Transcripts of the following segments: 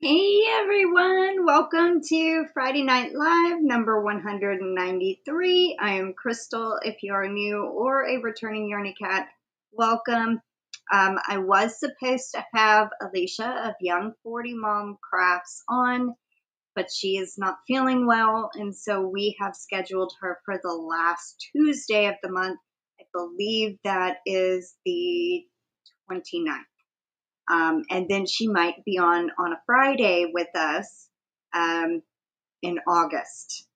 Hey everyone, welcome to Friday Night Live number 193. I am Crystal. If you are new or a returning Yarny Cat, welcome. I was supposed to have Alicia of Young 40 Mom Crafts on, but she is not feeling well, and so we have scheduled her for the last Tuesday of the month. I believe that is the 29th. And then she might be on a Friday with us in August.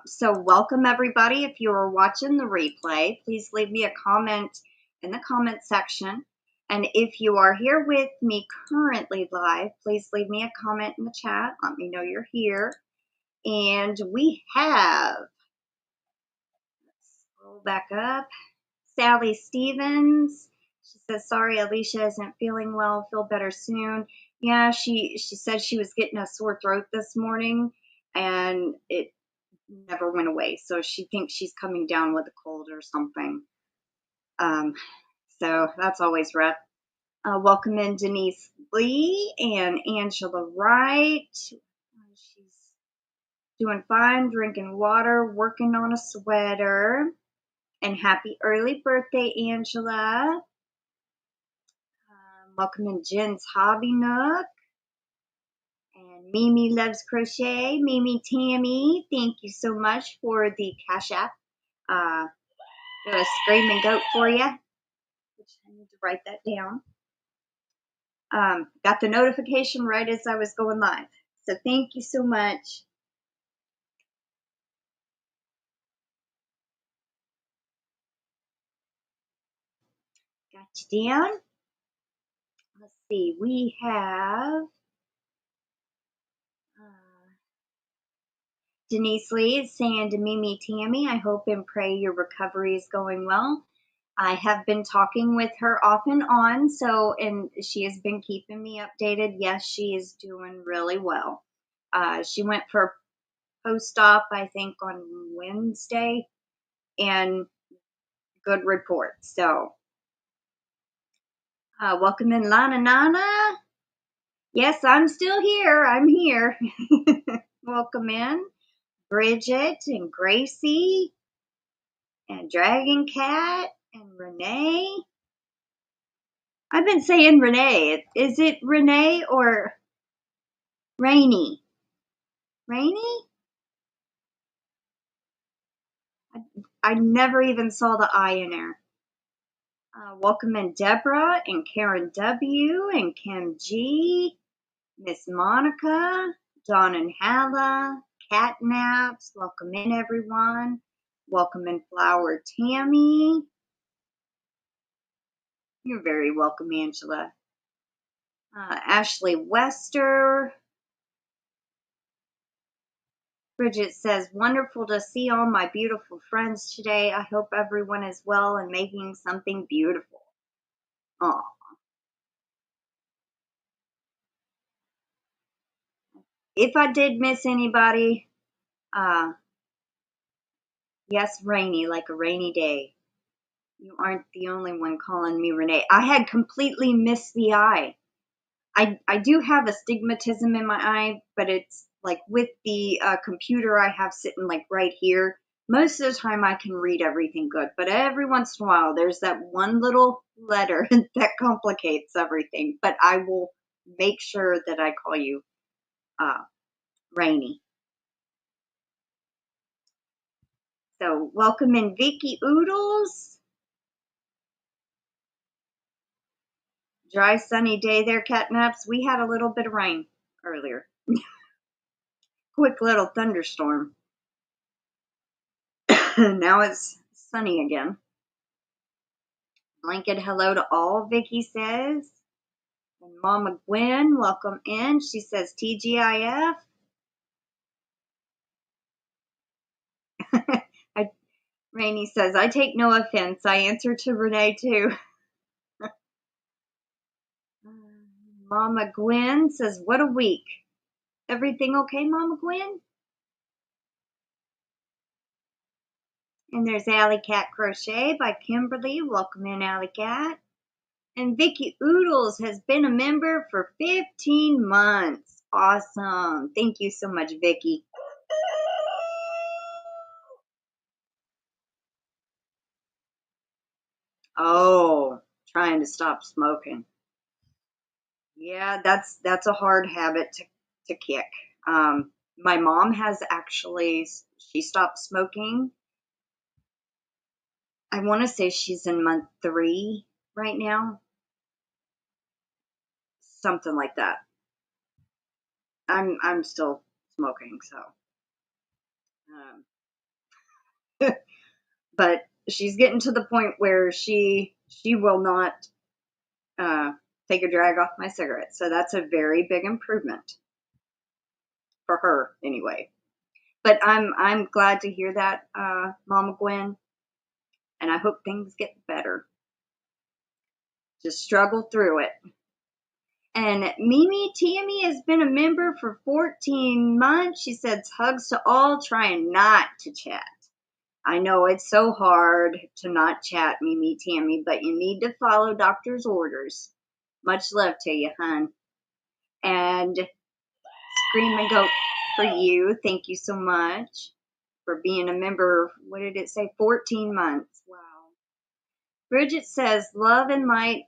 So welcome everybody. If you are watching the replay, please leave me a comment in the comment section. And if you are here with me currently live, please leave me a comment in the chat. Let me know you're here. And we have, let's scroll back up, Sally Stevens. She says, sorry, Alicia isn't feeling well. Feel better soon. Yeah, she said she was getting a sore throat this morning, and it never went away. So she thinks she's coming down with a cold or something. So that's always rough. Welcome in DenyseLee and Angela Wright. She's doing fine, drinking water, working on a sweater. And happy early birthday, Angela. Welcome in Jen's Hobby Nook. And Mimi Loves Crochet. Mimi Tammy, thank you so much for the Cash App. Got a screaming goat for you, which I need to write that down. Got the notification right as I was going live. So thank you so much. Got you down. Let's see, we have DenyseLee is saying to Mimi Tammy, I hope and pray your recovery is going well. I have been talking with her off and on, and she has been keeping me updated. Yes, she is doing really well. She went for post-op, I think, on Wednesday, and good report. So, welcome in, Lana Nana. Yes, I'm still here. I'm here. Welcome in, Bridget and Gracie and Dragon Cat and Renee. I've been saying Renee. Is it Renee or Rainy? Rainy? I never even saw the I in there. Welcome in Deborah and Karen W. and KimG, Miss Monica, Dawn and Halla, Catnaps. Welcome in, everyone. Welcome in Flower Tammy. You're very welcome, Angela. Ashley Wester. Bridget says, wonderful to see all my beautiful friends today. I hope everyone is well and making something beautiful. Aw. If I did miss anybody, yes, rainy, like a rainy day. You aren't the only one calling me Renee. I had completely missed the eye. I do have astigmatism in my eye, but it's like with the computer I have sitting like right here. Most of the time I can read everything good, but every once in a while there's that one little letter that complicates everything. But I will make sure that I call you Rainy. So welcome in Vicky Oodles. Dry sunny day there, Catnaps. We had a little bit of rain earlier. Quick little thunderstorm. Now it's sunny again. Blanket hello to all, Vicky says. And Mama Gwen, welcome in. She says TGIF. Rainy says, I take no offense. I answer to Renee too. Mama Gwen says, what a week. Everything okay, Mama Gwen? And there's Alley Cat Crochet by Kimberly. Welcome in, Alley Cat. And Vicky Oodles has been a member for 15 months. Awesome. Thank you so much, Vicky. Oh, trying to stop smoking. Yeah, that's a hard habit to kick. My mom has actually, she stopped smoking. I want to say she's in month 3 right now. Something like that. I'm still smoking, so. But she's getting to the point where she will not take a drag off my cigarette. So that's a very big improvement for her anyway. But I'm glad to hear that, Mama Gwen, and I hope things get better. Just struggle through it. And Mimi Tammy has been a member for 14 months. She says hugs to all, trying not to chat. I know it's so hard to not chat, Mimi Tammy, but you need to follow doctor's orders. Much love to you, hun. And Scream and Goat for you. Thank you so much for being a member. What did it say? 14 months. Wow. Bridget says, love and light,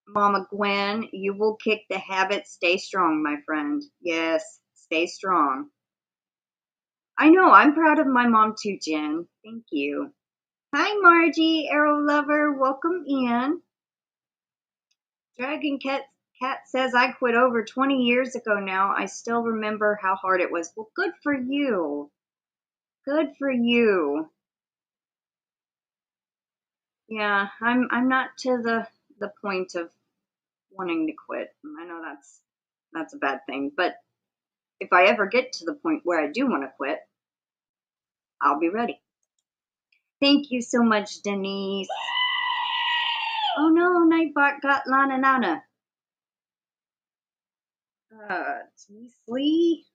Mama Gwen. You will kick the habit. Stay strong, my friend. Yes, stay strong. I know. I'm proud of my mom too, Jen. Thank you. Hi, Margie, Arrow Lover. Welcome in. Dragon Cat says, I quit over 20 years ago now. I still remember how hard it was. Well, good for you. Good for you. Yeah, I'm not to the point of wanting to quit. I know that's a bad thing, but if I ever get to the point where I do want to quit, I'll be ready. Thank you so much, Denise. Oh no, Nightbot got Lana Nana. DenyseLee.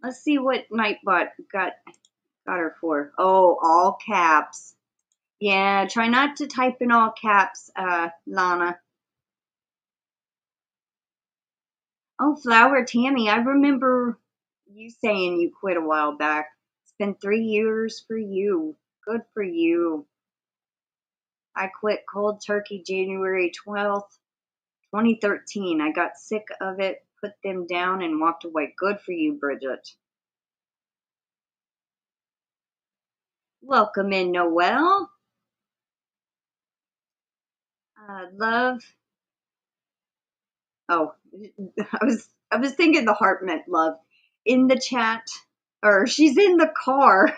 Let's see what Nightbot got her for. Oh, all caps. Yeah, try not to type in all caps, Lana. Oh, Flower Tammy, I remember you saying you quit a while back. It's been 3 years for you. Good for you. I quit cold turkey January 12th, 2013. I got sick of it, put them down, and walked away. Good for you, Bridget. Welcome in, Noelle. Love. Oh, I was thinking the heart meant love. In the chat, or she's in the car.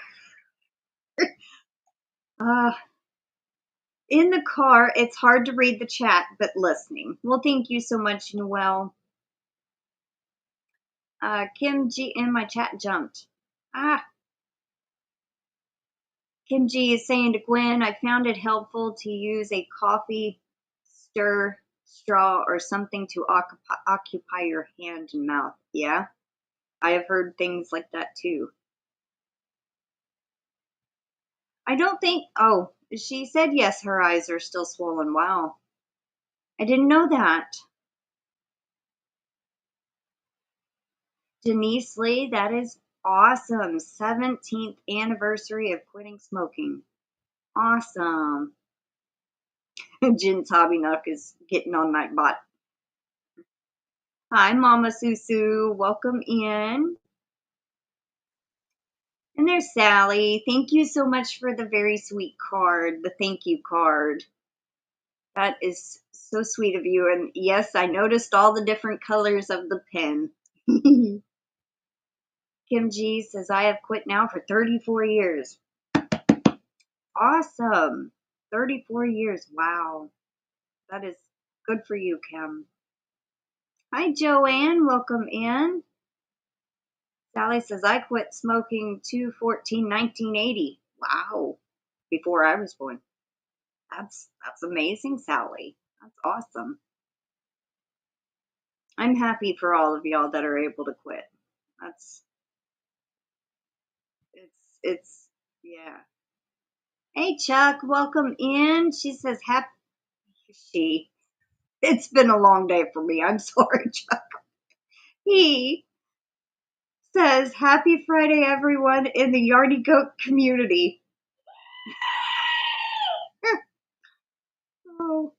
In the car, it's hard to read the chat, but listening. Well, thank you so much, Noelle. KimG in my chat jumped. KimG is saying to Gwen, I found it helpful to use a coffee stir straw or something to occupy your hand and mouth. Yeah, I have heard things like that too. I don't think, oh, she said yes, her eyes are still swollen. Wow. I didn't know that. DenyseLee, that is awesome. 17th anniversary of quitting smoking. Awesome. Jin's Hobby Nook is getting on Nightbot. Hi, Mama Susu. Welcome in. And there's Sally. Thank you so much for the very sweet card, the thank you card. That is so sweet of you. And yes, I noticed all the different colors of the pen. KimG says, I have quit now for 34 years. Awesome. 34 years. Wow. That is good for you, Kim. Hi, Joanne. Welcome in. Sally says, I quit smoking 2/14/1980. Wow. Before I was born. That's amazing, Sally. That's awesome. I'm happy for all of y'all that are able to quit. It's yeah. Hey, Chuck, welcome in. She says, it's been a long day for me. I'm sorry, Chuck. He says, happy Friday, everyone in the Yarny Goat community. Oh,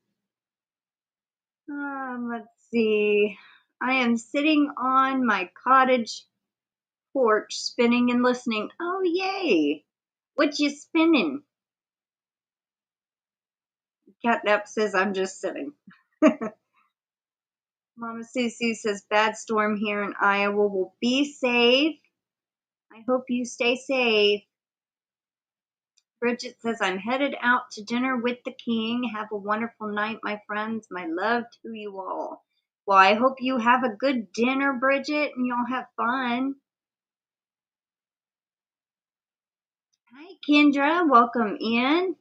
let's see. I am sitting on my cottage porch, spinning and listening. Oh, yay. What you spinning? Catnap says, I'm just sitting. Mama Susie says, bad storm here in Iowa. Will be safe. I hope you stay safe. Bridget says, I'm headed out to dinner with the king. Have a wonderful night, my friends. My love to you all. Well, I hope you have a good dinner, Bridget, and y'all have fun. Hi, Kendra. Welcome in.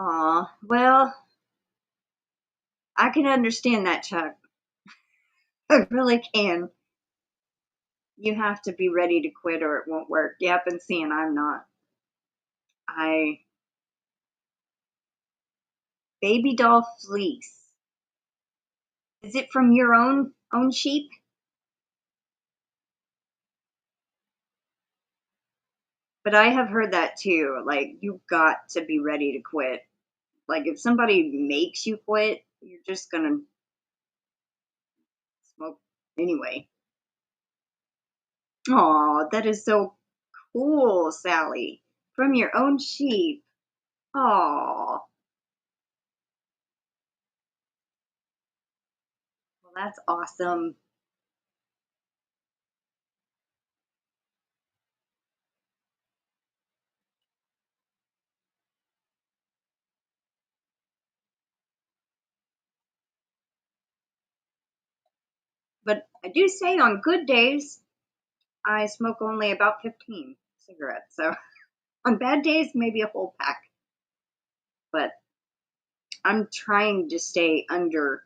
Aw, well, I can understand that, Chuck. I really can. You have to be ready to quit or it won't work. Yep, and seeing I'm not. Baby doll fleece. Is it from your own sheep? But I have heard that too. Like, you've got to be ready to quit. Like, if somebody makes you quit, you're just gonna smoke anyway. Aw, that is so cool, Sally. From your own sheep. Aw. Well, that's awesome. But I do say on good days, I smoke only about 15 cigarettes. So on bad days, maybe a whole pack. But I'm trying to stay under,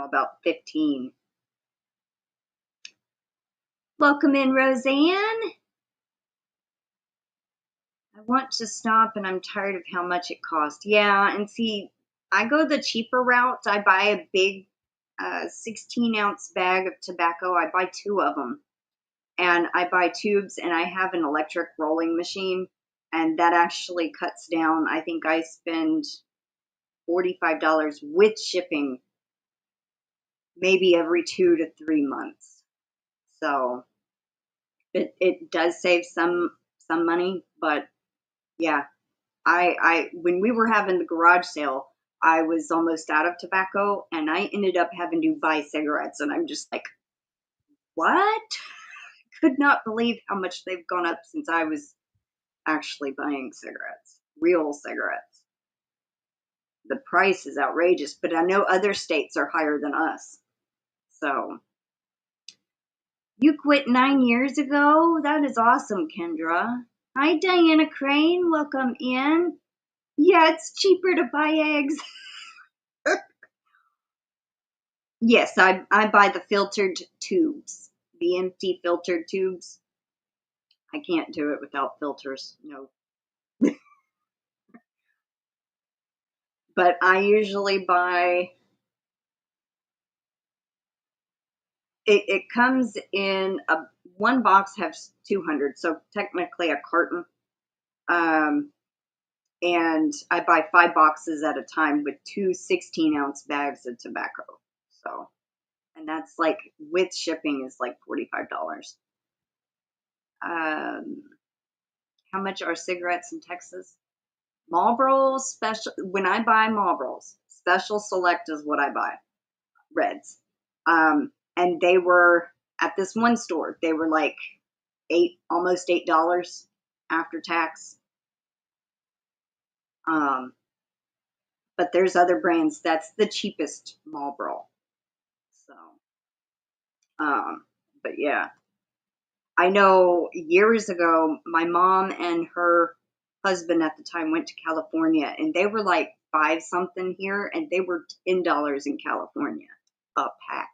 about 15. Welcome in, Roseanne. I want to stop and I'm tired of how much it costs. Yeah, and see, I go the cheaper route. I buy a big 16-ounce bag of tobacco. I buy 2 of them. And I buy tubes and I have an electric rolling machine. And that actually cuts down. I think I spend $45 with shipping maybe every 2 to 3 months. So it does save some money, but yeah, I when we were having the garage sale, I was almost out of tobacco and I ended up having to buy cigarettes and I'm just like, what? Could not believe how much they've gone up since I was actually buying cigarettes, real cigarettes. The price is outrageous, but I know other states are higher than us. So you quit 9 years ago? That is awesome, Kendra. Hi, Diana Crane. Welcome in. Yeah, it's cheaper to buy eggs. Yes, I buy the filtered tubes, the empty filtered tubes. I can't do it without filters, no. But I usually buy, it comes in one box has 200, so technically a carton. And I buy 5 boxes at a time with 2 16-ounce bags of tobacco. So, and that's like with shipping is like $45. How much are cigarettes in Texas? Marlboro special. When I buy Marlboros, special select is what I buy. Reds. And they were at this one store. They were like almost $8 after tax. But there's other brands. That's the cheapest Marlboro. So, but yeah, I know years ago, my mom and her husband at the time went to California and they were like 5 something here and they were $10 in California a pack.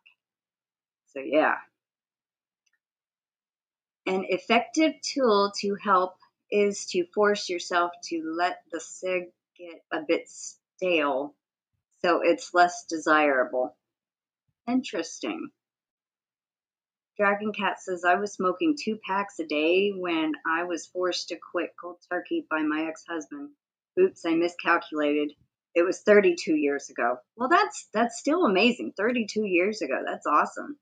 So yeah, An effective tool to help is to force yourself to let the cig get a bit stale so it's less desirable. Interesting. Dragon Cat says, I was smoking 2 packs a day when I was forced to quit cold turkey by my ex-husband. Oops, I miscalculated. It was 32 years ago. Well, that's still amazing. 32 years ago. That's awesome.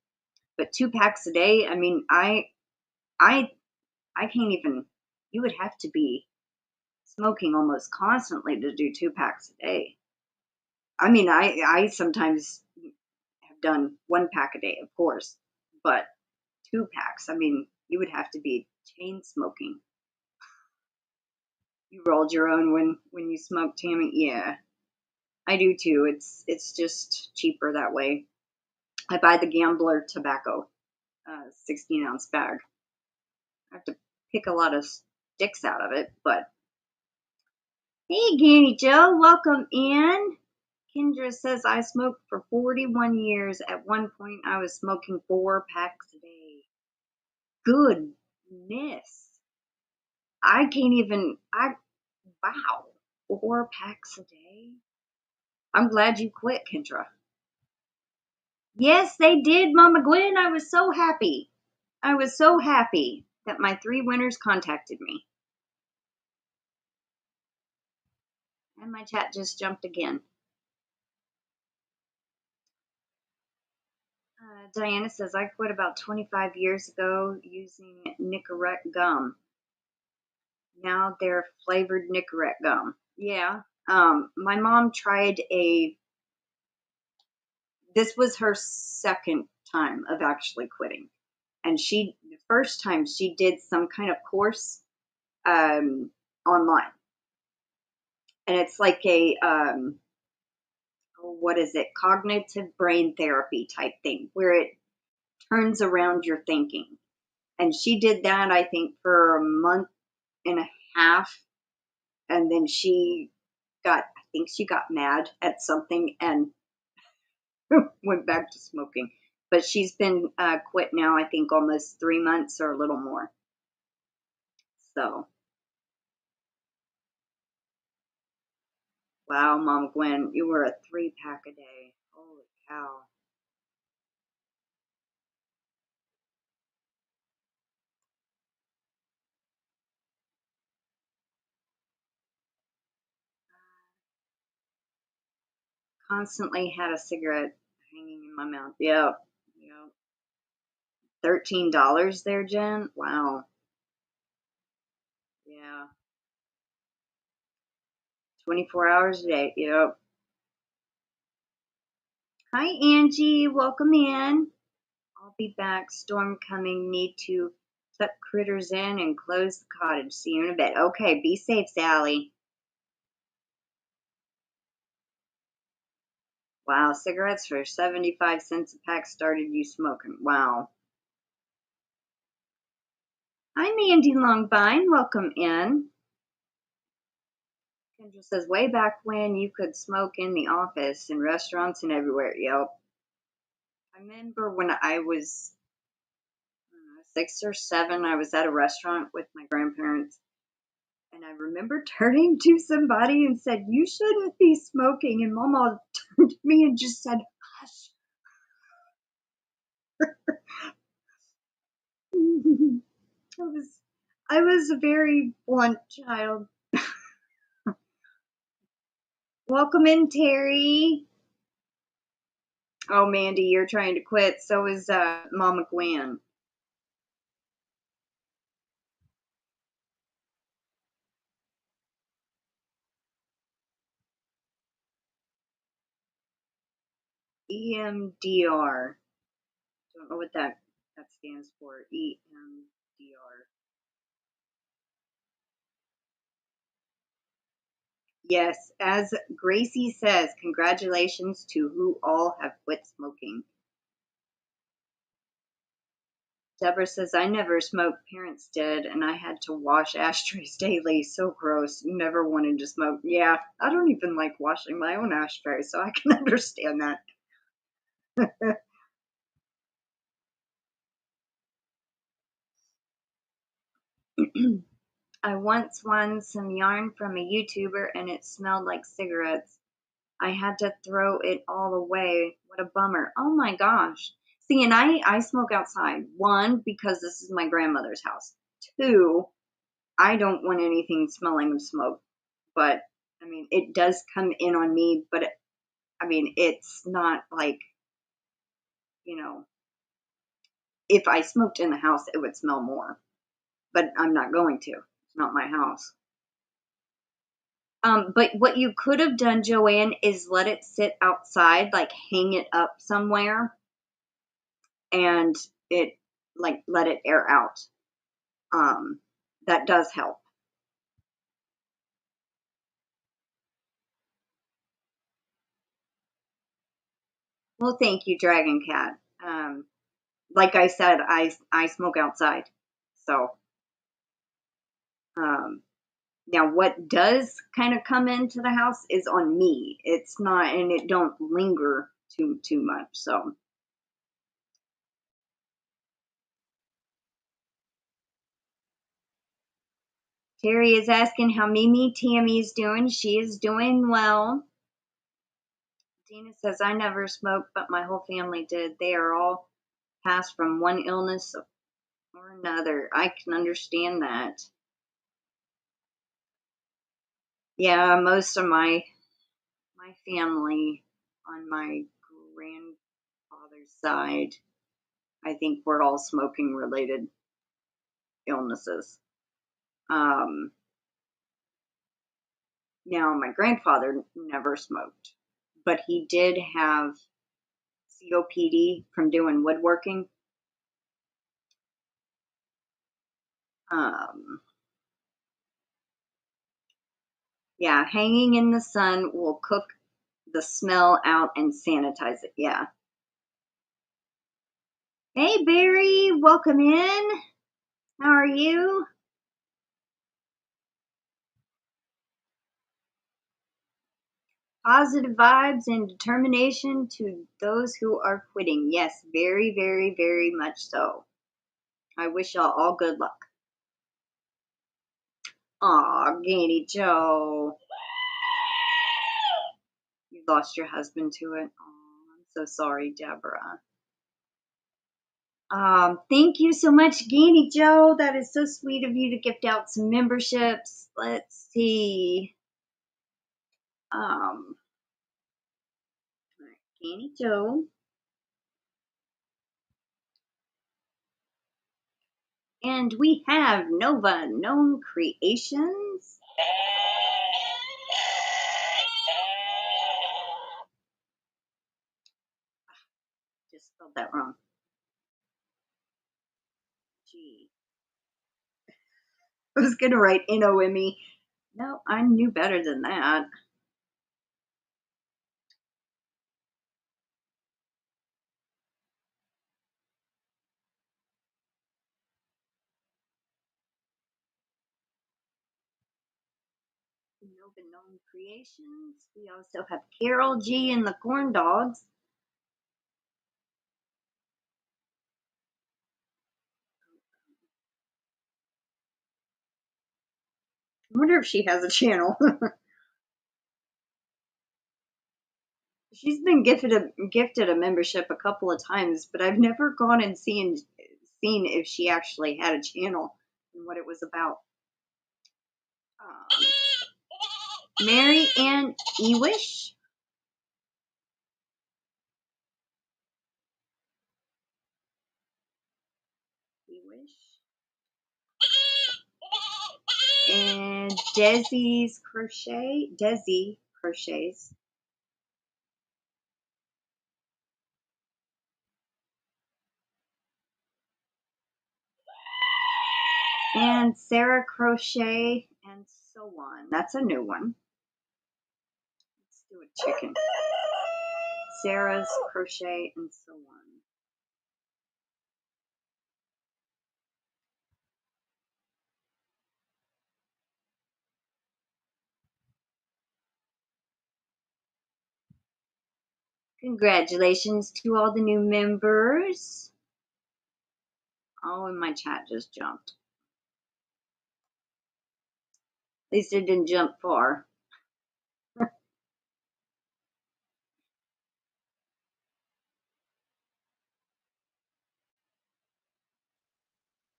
But 2 packs a day, I mean, I can't even, you would have to be smoking almost constantly to do 2 packs a day. I mean, I sometimes have done 1 pack a day, of course, but 2 packs, I mean, you would have to be chain smoking. You rolled your own when you smoke, Tammy? Yeah, I do too. It's just cheaper that way. I buy the Gambler tobacco, 16-ounce bag. I have to pick a lot of sticks out of it, but hey, GanniJo, welcome in. Kendra says, I smoked for 41 years. At one point, I was smoking 4 packs a day. Goodness. I can't even, wow, 4 packs a day? I'm glad you quit, Kendra. Yes, they did, Mama Gwen. I was so happy. I was so happy that my 3 winners contacted me. And my chat just jumped again. Diana says, I quit about 25 years ago using Nicorette gum. Now they're flavored Nicorette gum. Yeah. My mom tried this was her second time of actually quitting. And the first time she did some kind of course online. And it's like a, what is it? Cognitive brain therapy type thing where it turns around your thinking. And she did that, I think, for a month and a half. And then I think she got mad at something and went back to smoking. But she's been quit now, I think, almost 3 months or a little more. So, wow, Mom Gwen, you were a 3-pack a day. Holy cow. Constantly had a cigarette hanging in my mouth. Yep. $13 there, Jen? Wow. Yeah. 24 hours a day. Yep. Hi, Angie. Welcome in. I'll be back. Storm coming. Need to tuck critters in and close the cottage. See you in a bit. Okay. Be safe, Sally. Wow. Cigarettes for 75 cents a pack started you smoking. Wow. Hi, Mandy Longvine. Welcome in. Kendra says, way back when you could smoke in the office, in restaurants and everywhere. Yep. I remember when I was 6 or 7, I was at a restaurant with my grandparents, and I remember turning to somebody and said, you shouldn't be smoking. And Mama turned to me and just said, hush. I was a very blunt child. Welcome in, Terry. Oh, Mandy, you're trying to quit. So is Mama Gwen. EMDR. Don't know what that stands for. EMDR. Yes, as Gracie says, congratulations to who all have quit smoking. Deborah says, I never smoked, parents did, and I had to wash ashtrays daily. So gross. Never wanted to smoke. Yeah, I don't even like washing my own ashtrays, so I can understand that. I once won some yarn from a YouTuber and it smelled like cigarettes. I had to throw it all away. What a bummer. Oh my gosh. See, and I smoke outside. One, because this is my grandmother's house. Two, I don't want anything smelling of smoke. But, I mean, it does come in on me, but, it's not like, you know, if I smoked in the house, it would smell more. But I'm not going to. It's not my house. But what you could have done, Joanne, is let it sit outside, like hang it up somewhere, and it like let it air out. That does help. Well, thank you, Dragon Cat. Like I said, I smoke outside, so now what does kind of come into the house is on me. It's not, and it don't linger too much. So. Terry is asking how Mimi Tammy is doing. She is doing well. Dina says, I never smoked, but my whole family did. They are all passed from one illness or another. I can understand that. Yeah, most of my family on my grandfather's side, I think we're all smoking related illnesses. Now, my grandfather never smoked, but he did have COPD from doing woodworking. Yeah, hanging in the sun will cook the smell out and sanitize it. Yeah. Hey, Barry, welcome in. How are you? Positive vibes and determination to those who are quitting. Yes, very, very, very much so. I wish y'all all good luck. Aw, GanniJo. You lost your husband to it. Aw, I'm so sorry, Deborah. Thank you so much, GanniJo. That is so sweet of you to gift out some memberships. Let's see. GanniJo. And we have Nova Known Creations. Just spelled that wrong. G. I was going to write N-O-M-E. No, I knew better than that. Nova Known Creations. We also have Carol G and the Corn Dogs. I wonder if she has a channel. She's been gifted a membership a couple of times, but I've never gone and seen if she actually had a channel and what it was about. Mary Ann Ewish. And Desi's Crochet. Desi Crochets. And Sarah Crochet and so on. That's a new one. Let's do a chicken. Sarah's Crochet and so on. Congratulations to all the new members. Oh, and my chat just jumped. least it didn't jump far.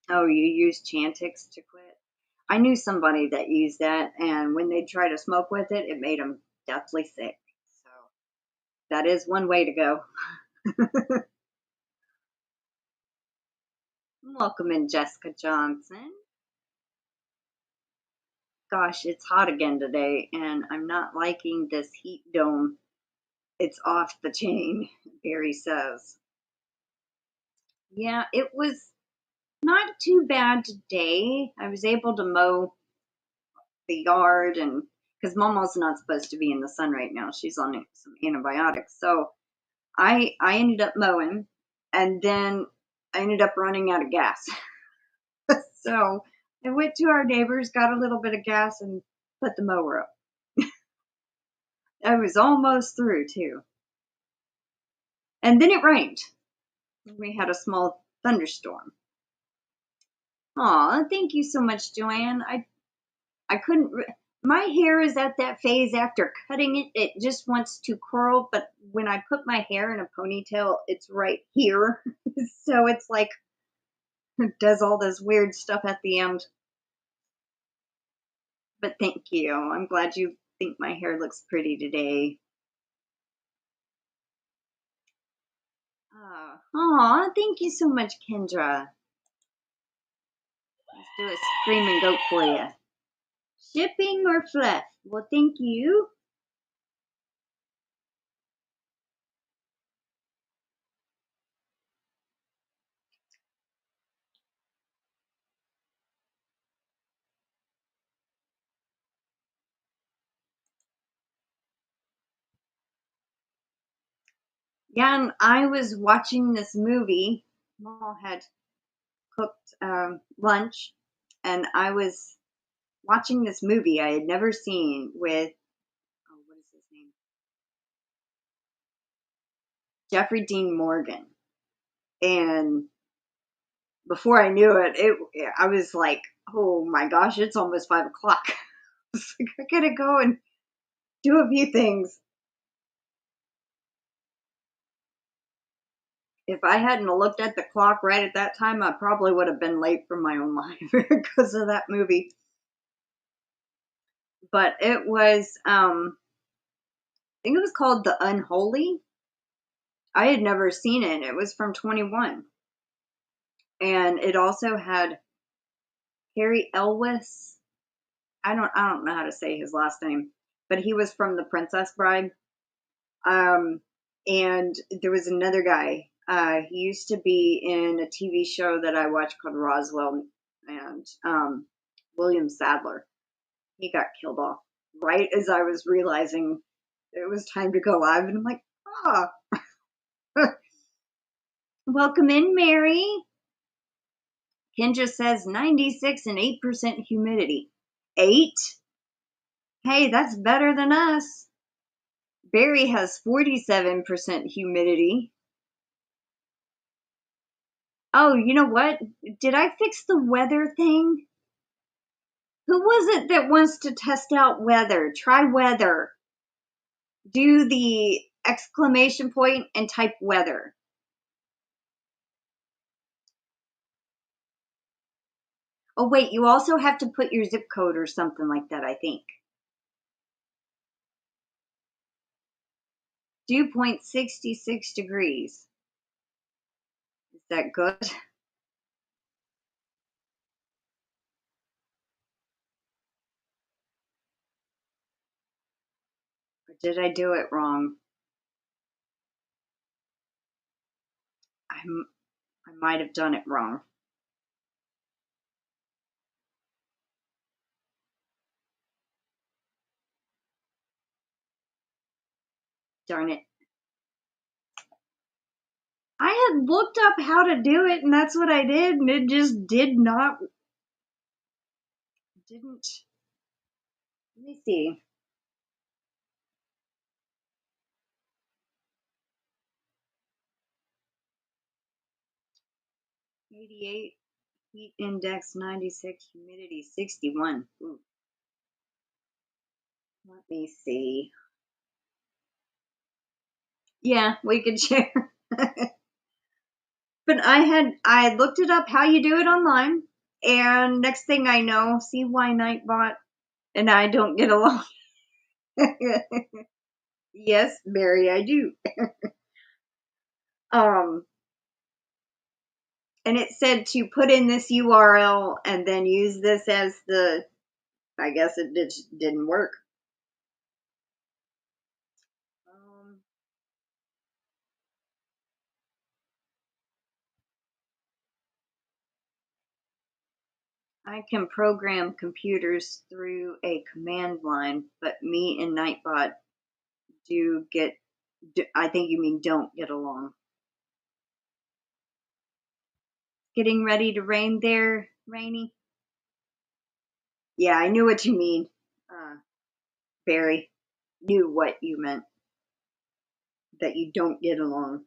Oh, you use Chantix to quit? I knew somebody that used that, and when they try to smoke with it, it made them deathly sick. So that is one way to go. Welcome in, Jessica Johnson. Gosh, it's hot again today, and I'm not liking this heat dome. It's off the chain, Barry says. Yeah, it was not too bad today. I was able to mow the yard, and because Momo's not supposed to be in the sun right now, she's on some antibiotics. So I ended up mowing, and then I ended up running out of gas. So I went to our neighbors, got a little bit of gas, and put the mower up. I was almost through too. And then it rained. We had a small thunderstorm. Aw, thank you so much, Joanne. I couldn't. My hair is at that phase after cutting it. It just wants to curl, but when I put my hair in a ponytail, it's right here. So it's like it does all this weird stuff at the end. But thank you. I'm glad you think my hair looks pretty today. Aw, thank you so much, Kendra. Let's do a screaming goat for you. Shipping or fluff? Well, thank you. Yeah, and I was watching this movie. Mom had cooked lunch, and I was watching this movie I had never seen with, oh, what is his name? Jeffrey Dean Morgan. And before I knew it, I was like, oh my gosh, it's almost 5 o'clock. I gotta go and do a few things. If I hadn't looked at the clock right at that time, I probably would have been late for my own life because of that movie. But it was, I think it was called The Unholy. I had never seen it. It was from 21. And it also had Harry Elwes. I don't know how to say his last name, but he was from The Princess Bride. And there was another guy. He used to be in a TV show that I watched called Roswell, and William Sadler. He got killed off right as I was realizing it was time to go live, and I'm like, ah. Welcome in, Mary. Kendra says 96 and 8% humidity. 8? Hey, that's better than us. Barry has 47% humidity. Oh, you know what? Did I fix the weather thing? Who was it that wants to test out weather? Try weather. Do the exclamation point and type weather. Oh, wait, you also have to put your zip code or something like that, I think. Dew point 66 degrees. Is that good? Or did I do it wrong? I might have done it wrong. Darn it. I had looked up how to do it, and that's what I did, and it just didn't. Let me see. 88, heat index 96, humidity 61. Ooh. Let me see. Yeah, we could share. But I looked it up how you do it online, and next thing I know, see why Nightbot and I don't get along. Yes, Mary, I do. And it said to put in this URL and then use this as the, I guess it didn't work. I can program computers through a command line, but me and Nightbot I think you mean don't get along. Getting ready to rain there, Rainy? Yeah, I knew what you mean. Barry knew what you meant. That you don't get along.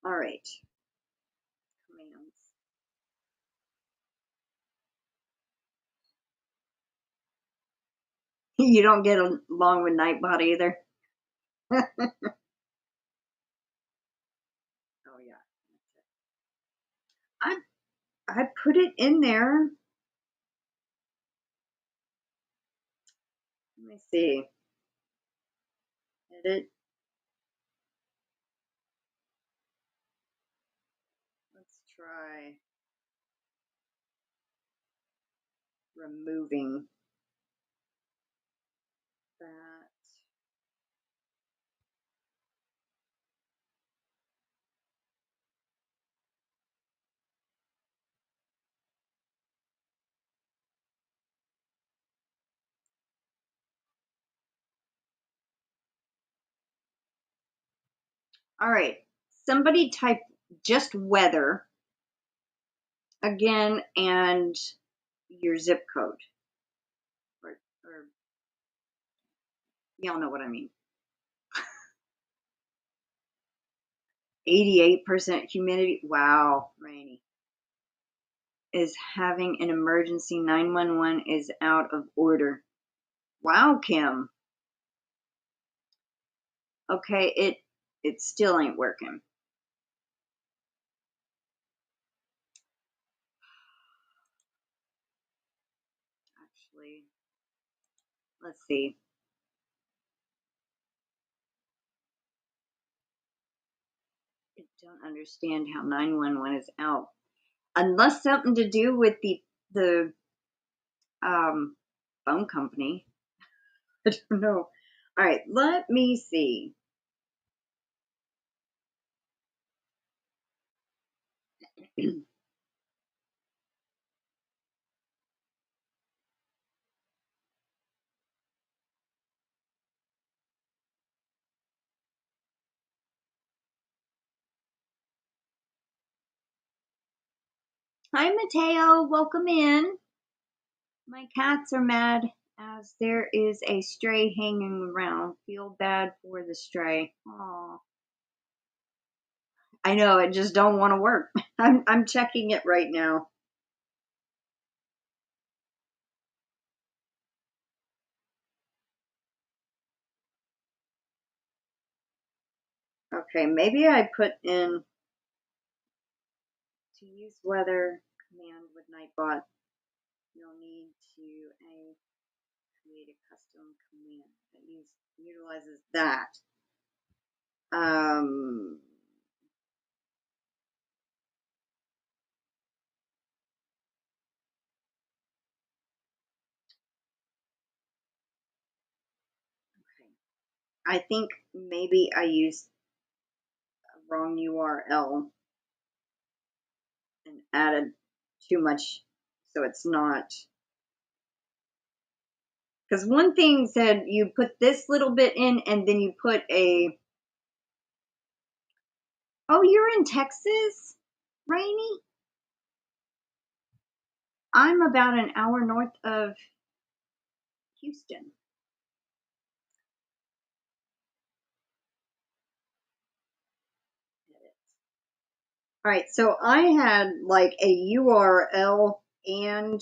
All right. Commands. You don't get along with Nightbot either. Oh yeah. I put it in there. Let me see. Edit. Let's try removing that. All right. Somebody type just weather again and your zip code. Or y'all know what I mean. 88% humidity. Wow, Rainy. Is having an emergency. 911 is out of order. Wow, Kim. Okay, it still ain't working. Actually, let's see. I don't understand how 911 is out. Unless something to do with the phone company. I don't know. All right, let me see. Hi, Mateo. Welcome in. My cats are mad as there is a stray hanging around. Feel bad for the stray. Aw. I know, it just don't want to work. I'm checking it right now. Okay, maybe I put in to use weather command with Nightbot. You'll need to create a custom command that utilizes that. Okay. I think maybe I used a wrong URL and added too much, so it's not. Because one thing said you put this little bit in and then you put a. Oh, you're in Texas, Rainy? I'm about an hour north of Houston. All right, so I had like a URL and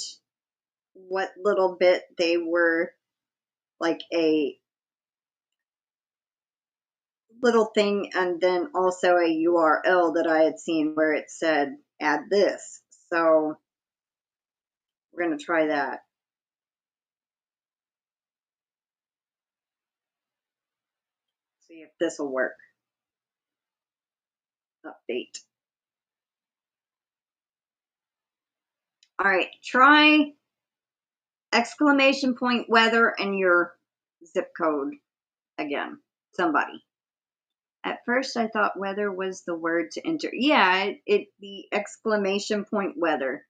what little bit they were like a little thing and then also a URL that I had seen where it said add this. So we're going to try that. See if this will work. Update. All right, try exclamation point weather and your zip code again. Somebody. At first I thought weather was the word to enter. Yeah, the exclamation point weather.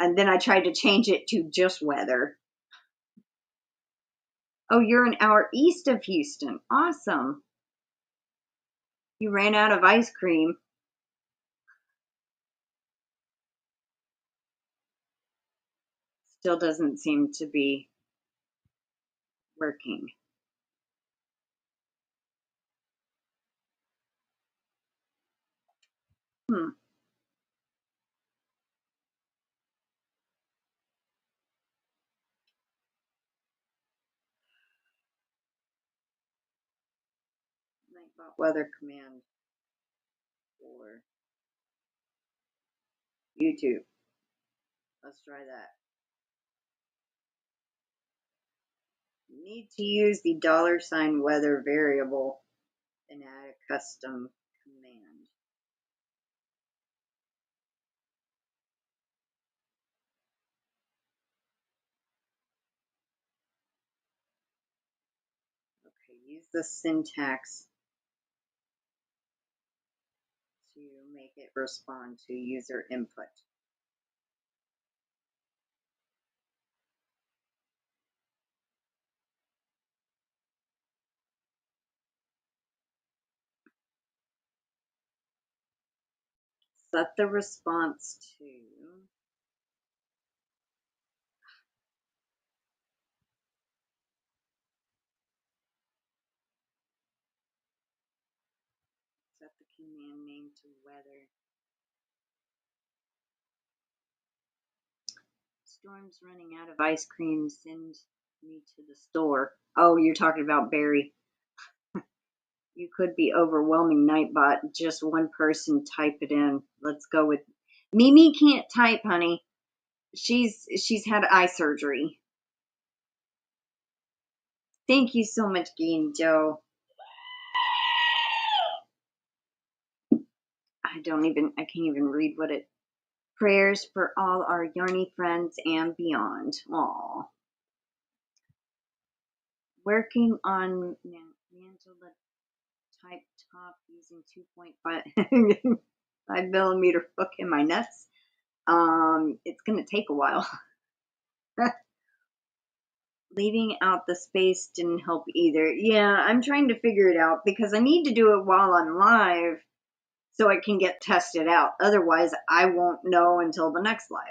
And then I tried to change it to just weather. Oh, you're an hour east of Houston. Awesome. You ran out of ice cream. Still doesn't seem to be working. Hmm. Nightbot weather command for YouTube. Let's try that. You need to use the $ weather variable and add a custom command. Okay, use the syntax to make it respond to user input. Set the response to set the command name to weather. Storm's running out of ice cream. Send me to the store. Oh, you're talking about Barry. You could be overwhelming Nightbot. Just one person type it in. Let's go with Mimi. Can't type, honey. She's had eye surgery. Thank you so much, GanniJo. I can't even read what it. Prayers for all our Yarny friends and beyond. Aw. Working on Mandela type top using 2.5 5mm hook in my nuts. It's gonna take a while. Leaving out the space didn't help either. Yeah, I'm trying to figure it out because I need to do it while I'm live so I can get tested out. Otherwise, I won't know until the next live.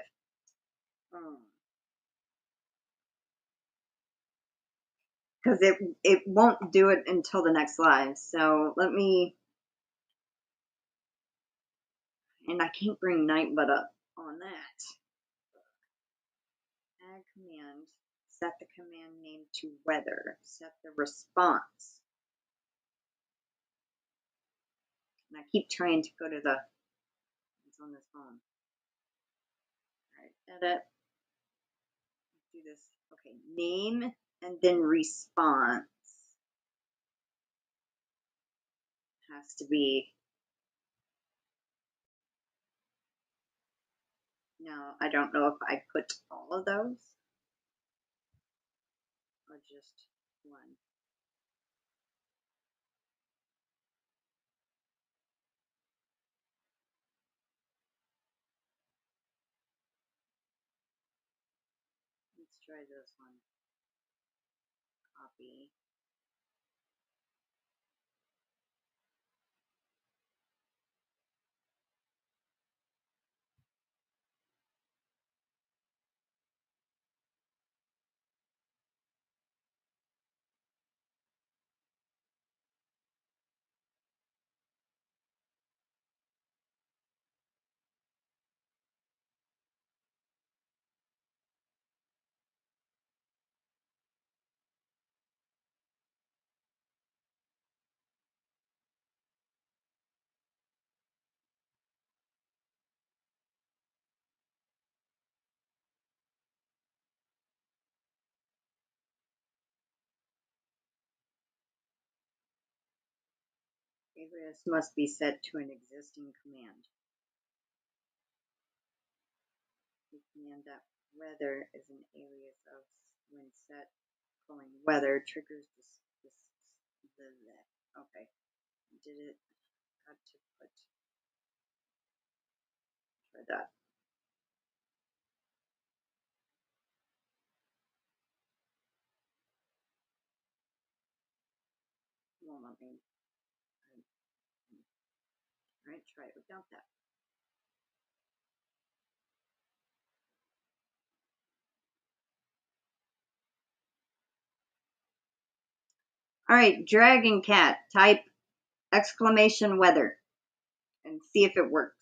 Because it won't do it until the next live. So let me, and I can't bring Nightbot up on that. Add command, set the command name to weather, set the response. And I keep trying to go to the, it's on this phone. All right, edit, do this. Okay, name and then response has to be. Now, I don't know if I put all of those or just one. Let's try this one. Copy. Alias must be set to an existing command. The command that weather is an alias of when set calling weather triggers this okay. Did it got to put try that. Well, let me all right, try it without that. All right, Dragon Cat, type exclamation weather and see if it works.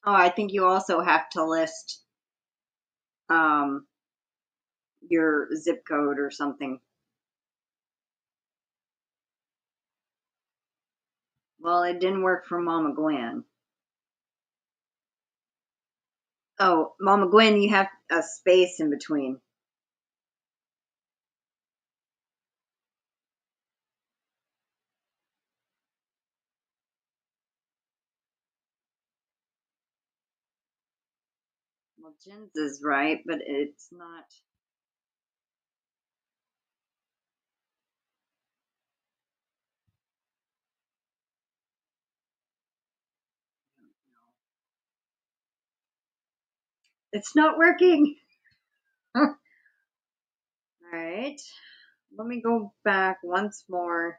Oh, I think you also have to list your zip code or something. Well, it didn't work for Mama Gwen. Oh, Mama Gwen, you have a space in between. Well, Jen's is right, but it's not. It's not working. All right. Let me go back once more.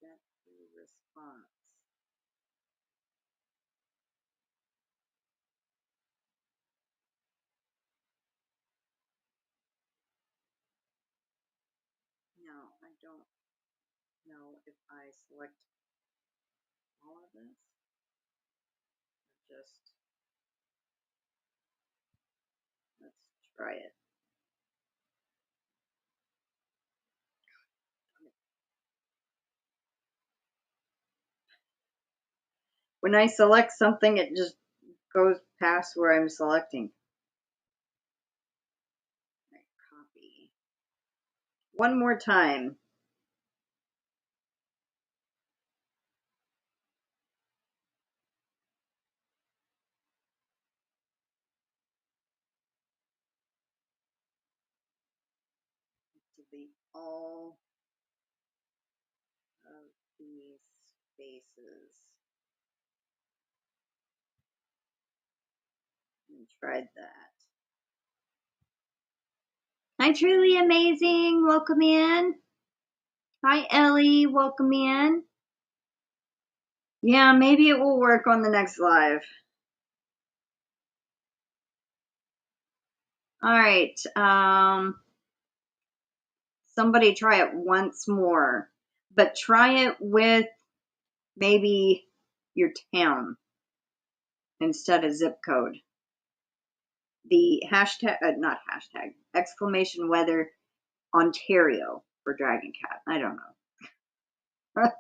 Set the response. No, I don't know if I select all of this. Just let's try it. When I select something, it just goes past where I'm selecting. Right, copy. One more time. Delete all of these spaces. And tried that. Hi, Truly Amazing. Welcome in. Hi, Ellie. Welcome in. Yeah, maybe it will work on the next live. All right. Somebody try it once more, but try it with maybe your town instead of zip code. The hashtag, not hashtag, exclamation weather Ontario for Dragon Cat. I don't know.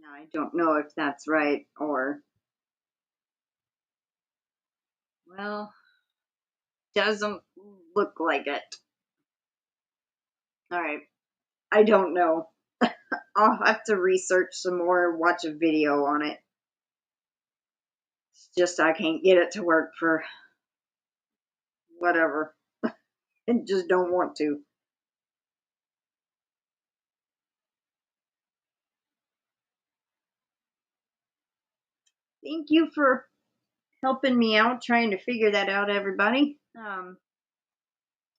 Now, I don't know if that's right or, well, doesn't look like it. All right. I don't know. I'll have to research some more, watch a video on it. It's just I can't get it to work for whatever. I just don't want to. Thank you for helping me out trying to figure that out, everybody.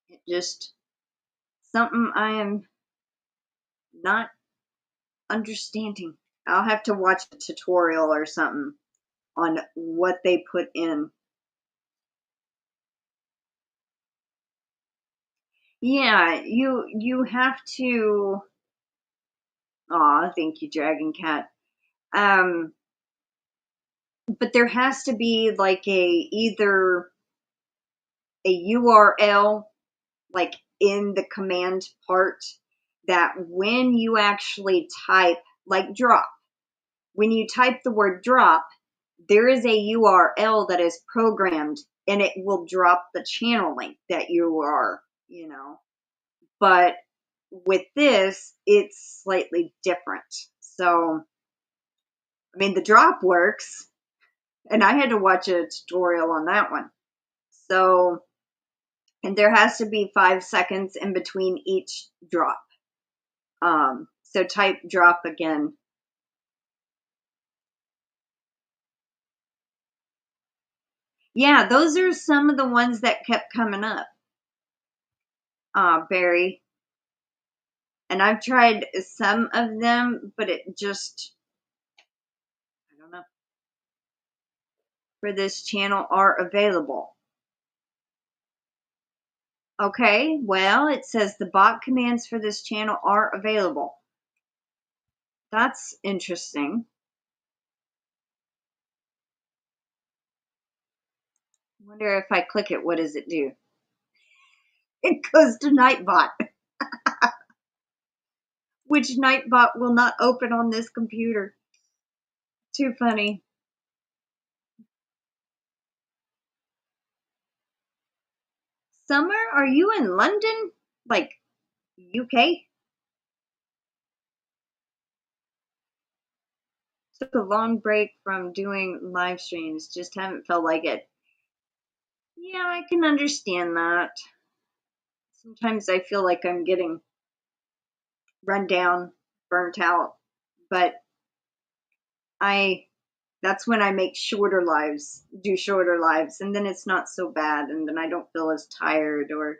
It just something I am not understanding. I'll have to watch a tutorial or something on what they put in. Yeah, you have to Aw, thank you, Dragon Cat. But there has to be like either a URL like in the command part that when you actually type like drop, when you type the word drop, there is a URL that is programmed and it will drop the channel link that you are, but with this, it's slightly different. So, I mean, the drop works, and I had to watch a tutorial on that one. So, and there has to be 5 seconds in between each drop. So type drop again. Yeah, those are some of the ones that kept coming up, Barry. And I've tried some of them, but it just, I don't know. For this channel are available. Okay, well, it says the bot commands for this channel are available. That's interesting. I wonder if I click it, what does it do? It goes to Nightbot, which Nightbot will not open on this computer. Too funny. Summer, are you in London? Like UK? Took a long break from doing live streams. Just haven't felt like it. Yeah, I can understand that. Sometimes I feel like I'm getting run down, burnt out, but that's when I make shorter lives, do shorter lives, and then it's not so bad, and then I don't feel as tired or,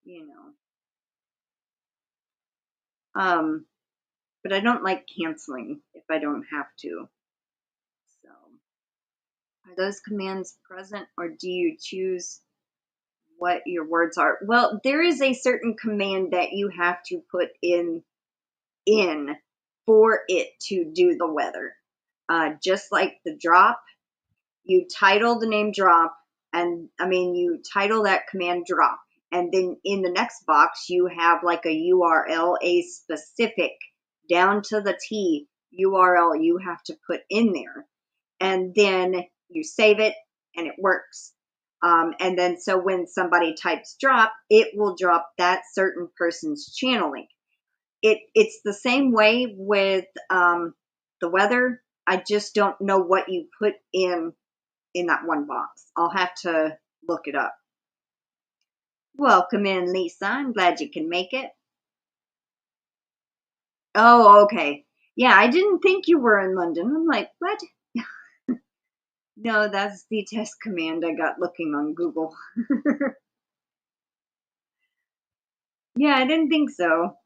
you know. But I don't like canceling if I don't have to. So, are those commands present, or do you choose what your words are? Well, there is a certain command that you have to put in for it to do the weather. Just like the drop, you title the name drop, and you title that command drop, and then in the next box you have like a URL, a specific down to the T URL you have to put in there, and then you save it and it works. And then so when somebody types drop, it will drop that certain person's channel link. It's the same way with the weather. I just don't know what you put in that one box. I'll have to look it up. Welcome in, Lisa. I'm glad you can make it. Oh, okay. Yeah, I didn't think you were in London. I'm like, what? No, that's the test command I got looking on Google. Yeah, I didn't think so.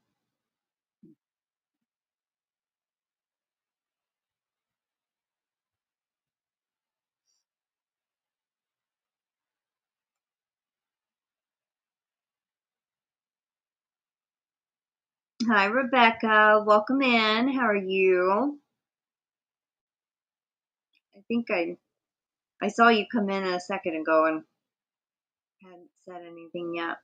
Hi, Rebecca. Welcome in. How are you? I think I saw you come in a second ago and hadn't said anything yet.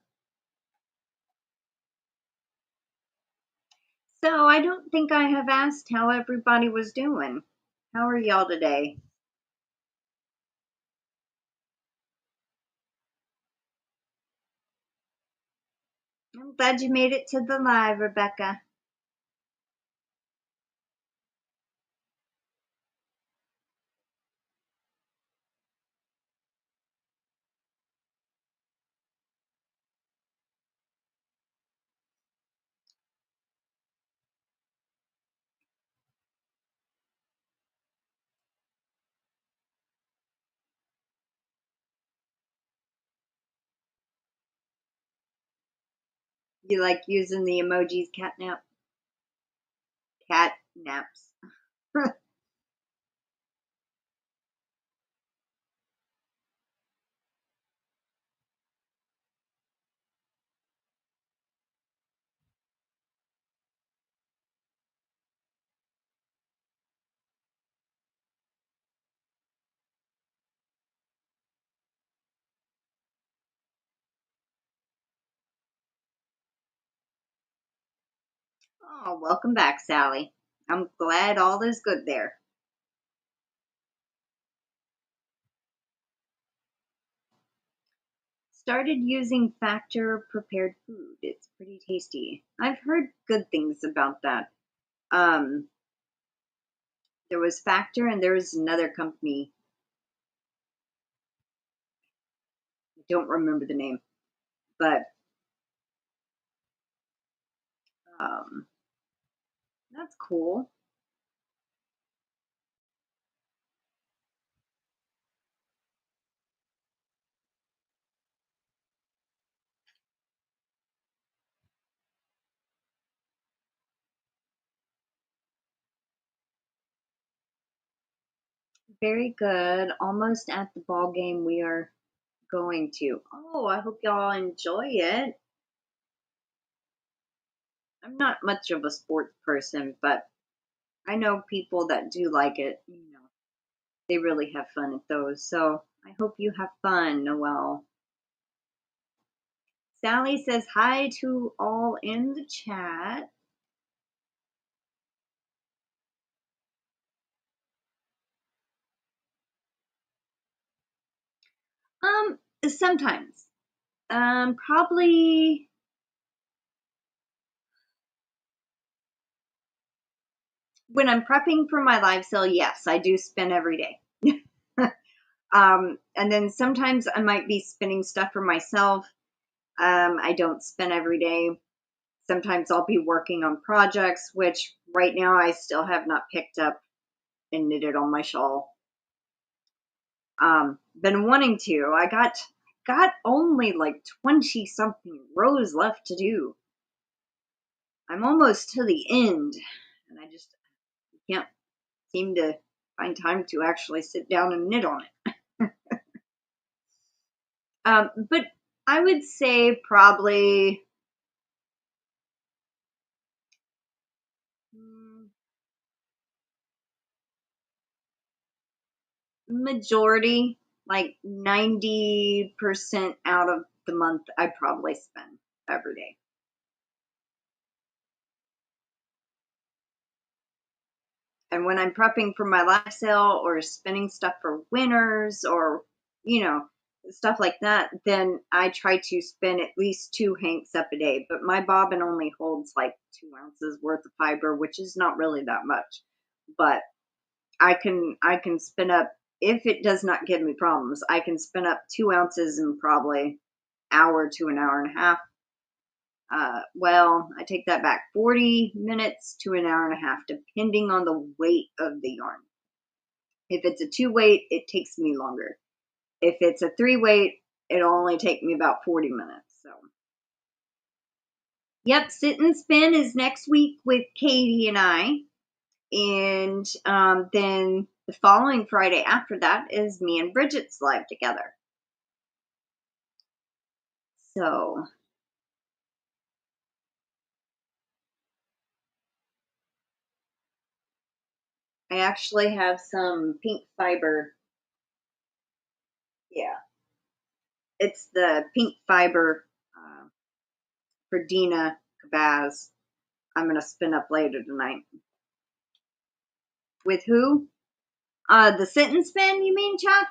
So I don't think I have asked how everybody was doing. How are y'all today? I'm glad you made it to the live, Rebecca. You like using the emojis catnap? Cat naps. Oh, welcome back, Sally. I'm glad all is good there. Started using Factor prepared food. It's pretty tasty. I've heard good things about that. There was Factor and there was another company. I don't remember the name, but that's cool. Very good. Almost at the ball game we are going to. Oh, I hope y'all enjoy it. I'm not much of a sports person, but I know people that do like it. You know, they really have fun at those. So I hope you have fun, Noelle. Sally says hi to all in the chat. Sometimes. Probably when I'm prepping for my live sale, yes, I do spin every day. And then sometimes I might be spinning stuff for myself. I don't spin every day. Sometimes I'll be working on projects, which right now I still have not picked up and knitted on my shawl. Been wanting to. I got only like 20 something rows left to do. I'm almost to the end, and I just can't seem to find time to actually sit down and knit on it. But I would say probably majority, like 90% out of the month, I probably spend every day. And when I'm prepping for my live sale or spinning stuff for winners or, you know, stuff like that, then I try to spin at least 2 hanks up a day. But my bobbin only holds like 2 ounces worth of fiber, which is not really that much. But I can spin up, if it does not give me problems, I can spin up 2 ounces in probably hour to an hour and a half. Well, I take that back, 40 minutes to an hour and a half, depending on the weight of the yarn. If it's a 2 weight, it takes me longer. If it's a 3 weight, it'll only take me about 40 minutes. So, yep, Sit and Spin is next week with Katie and I. And then the following Friday after that is me and Bridget's live together. So, I actually have some pink fiber. Yeah, it's the pink fiber for Dina Kabaz. I'm going to spin up later tonight. With who? The Sit and Spin, you mean, Chuck?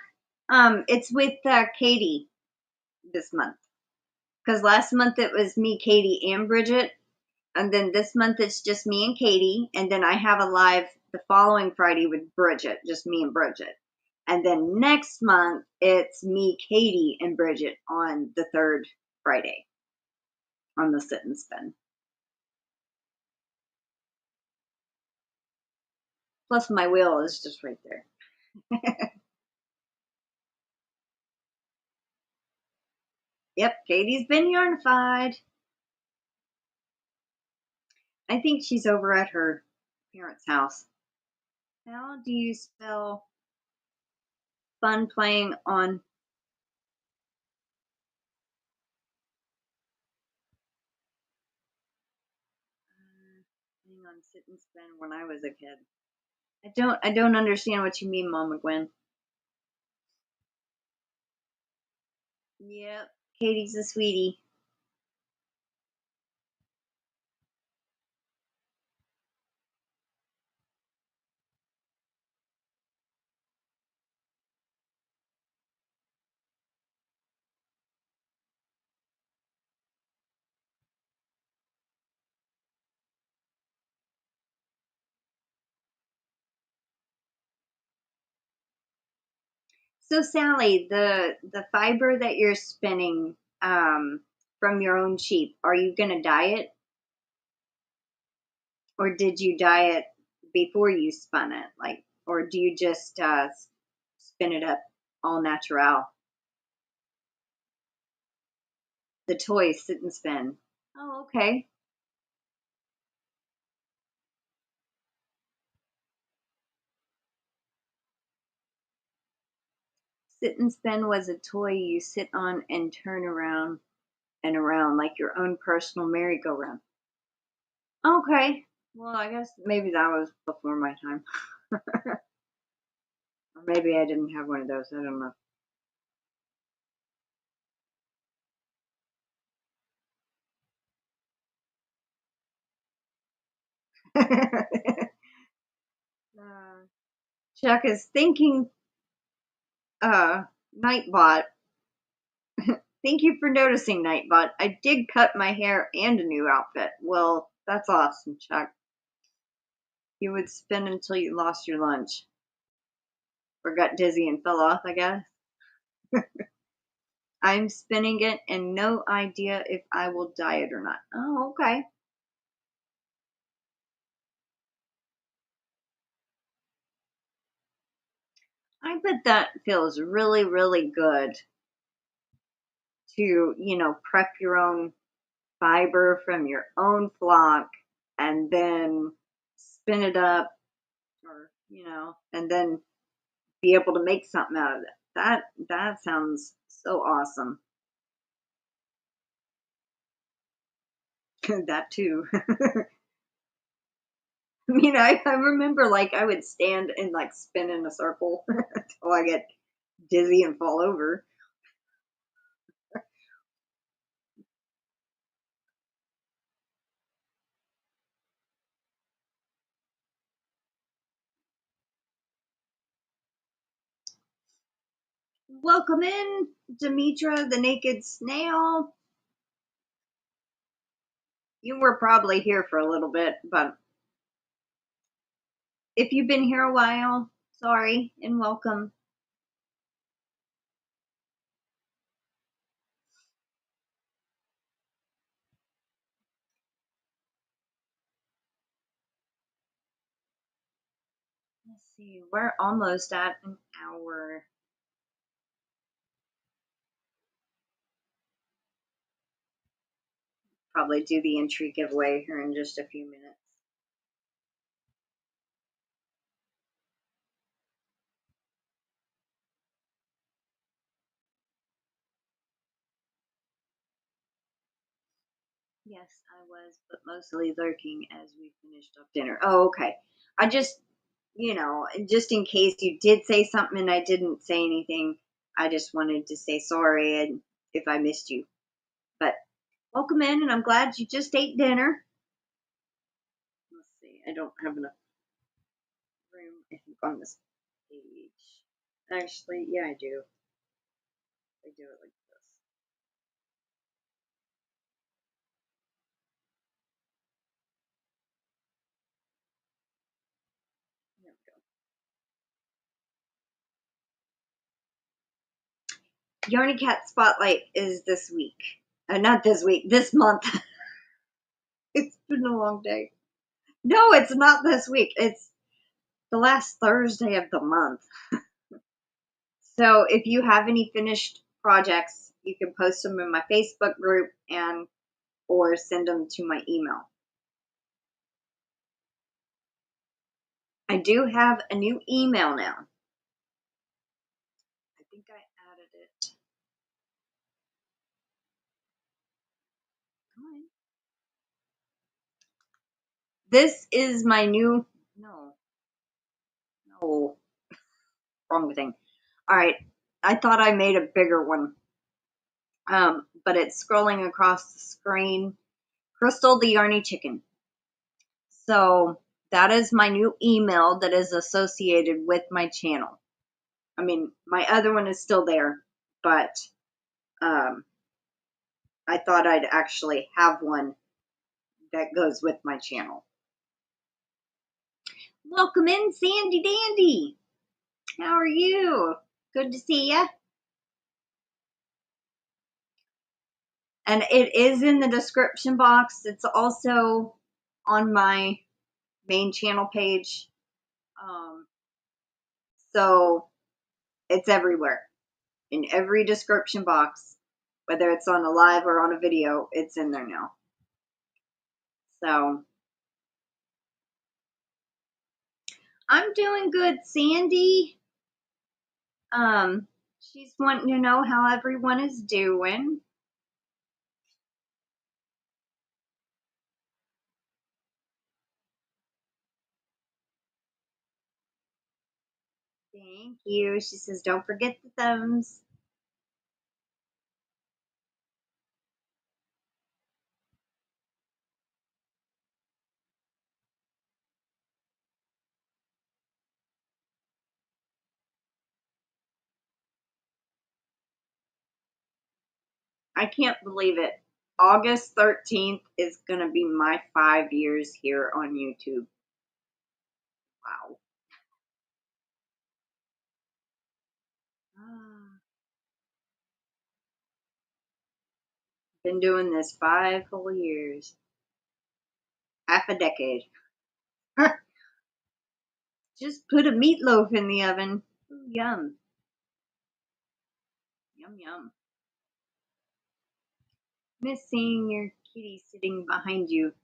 It's with Katie this month. Because last month it was me, Katie, and Bridget. And then this month it's just me and Katie. And then I have a live the following Friday with Bridget, just me and Bridget. And then next month it's me, Katie, and Bridget on the 3rd Friday on the Sit and Spin. Plus my wheel is just right there. Yep, Katie's been yarnified. I think she's over at her parents' house. How do you spell fun playing on Sit and Spin when I was a kid? I don't understand what you mean, Mama Gwen. Yep, Katie's a sweetie. So Sally, the fiber that you're spinning from your own sheep, are you gonna dye it, or did you dye it before you spun it? Like, or do you just spin it up all natural? The toy sit and spin. Oh, okay. Sit and spin was a toy you sit on and turn around and around like your own personal merry-go-round. Okay. Well, I guess maybe that was before my time. Or maybe I didn't have one of those. I don't know. Chuck is thinking, Nightbot. Thank you for noticing, Nightbot. I did cut my hair and a new outfit. Well, that's awesome, Chuck. You would spin until you lost your lunch. Or got dizzy and fell off, I guess. I'm spinning it and no idea if I will dye it or not. Oh, okay. I bet that feels really, really good to, prep your own fiber from your own flock and then spin it up, or, and then be able to make something out of it. That sounds so awesome. That too. I remember like I would stand and like spin in a circle until I get dizzy and fall over. Welcome in, Demetra the Naked Snail. You were probably here for a little bit, but if you've been here a while, sorry and welcome. Let's see, we're almost at an hour. Probably do the entry giveaway here in just a few minutes. Yes, I was, but mostly lurking as we finished up dinner. Oh, okay. I just, just in case you did say something and I didn't say anything, I just wanted to say sorry and if I missed you. But welcome in, and I'm glad you just ate dinner. Let's see, I don't have enough room, I think, on this page. Actually, yeah, I do. I do it like this. There we go. Yarny Cat Spotlight is this week. Not this week, this month. It's been a long day. No, it's not this week. It's the last Thursday of the month. So if you have any finished projects, you can post them in my Facebook group or send them to my email. I do have a new email now. I think I added it. Come on. This is my new, no, wrong thing. All right, I thought I made a bigger one, but it's scrolling across the screen. Crystal the Yarny Chicken. So that is my new email that is associated with my channel. I mean, my other one is still there, but I thought I'd actually have one that goes with my channel. Welcome in, Sandy Dandy. How are you? Good to see you. And it is in the description box. It's also on my main channel page. So it's everywhere. In every description box, whether it's on a live or on a video, it's in there now. So I'm doing good, Sandy. She's wanting to know how everyone is doing. Thank you. She says, don't forget the thumbs. I can't believe it. August 13th is going to be my 5 years here on YouTube. Wow. Been doing this 5 whole years. Half a decade. Just put a meatloaf in the oven. Ooh, yum. Yum, yum. Miss seeing your kitty sitting behind you.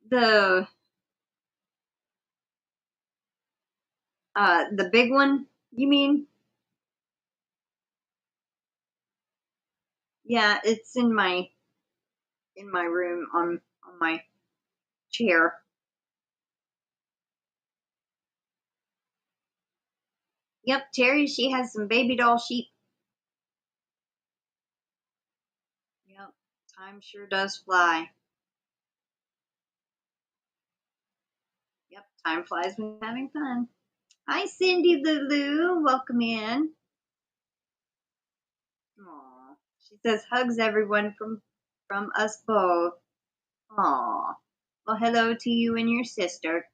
The the big one, you mean? Yeah, it's in my room on my chair. Yep, Terry, she has some baby doll sheep. Yep, time sure does fly. Yep, time flies when having fun. Hi, Cindy Lulu, welcome in. Aw, she says hugs everyone from us both. Aw, well, hello to you and your sister.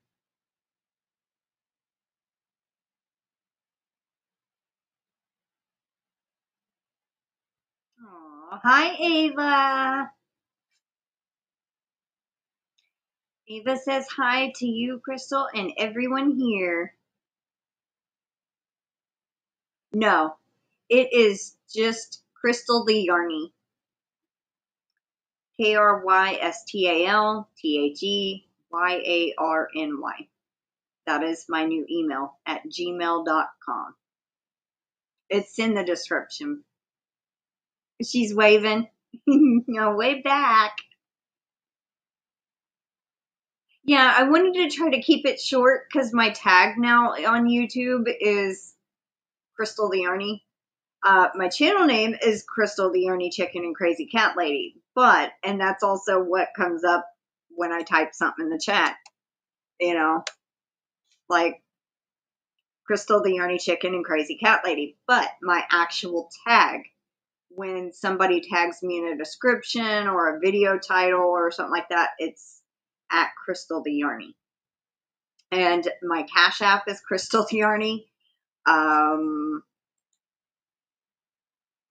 Aw, hi, Ava. Ava says hi to you, Crystal, and everyone here. No, it is just Crystal the Yarny. KrystalTheYarny. That is my new email at gmail.com. It's in the description. She's waving. No, wave back. Yeah, I wanted to try to keep it short because my tag now on YouTube is Crystal the Yarny. My channel name is Crystal the Yarny Chicken and Crazy Cat Lady, and that's also what comes up when I type something in the chat, like Crystal the Yarny Chicken and Crazy Cat Lady. But my actual tag, when somebody tags me in a description or a video title or something like that, it's at Crystal the Yarny. And my Cash App is Crystal the Yarny.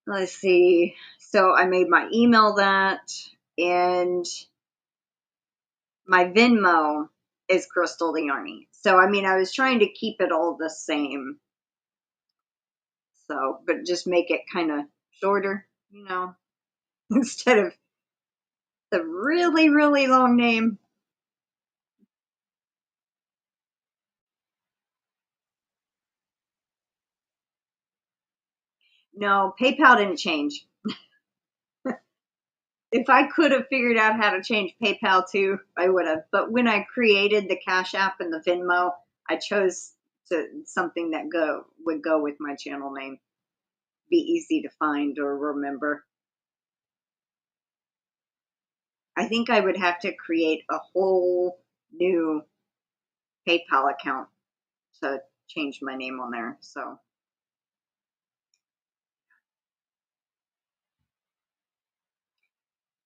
Let's see. So I made my email that, and my Venmo is Crystal the Yarny. So, I mean, I was trying to keep it all the same. So, but just make it kind of shorter, instead of the really, really long name. No, PayPal didn't change. If I could have figured out how to change PayPal too, I would have. But when I created the Cash App and the Venmo, I chose something that would go with my channel name. Be easy to find or remember. I think I would have to create a whole new PayPal account to change my name on there. So,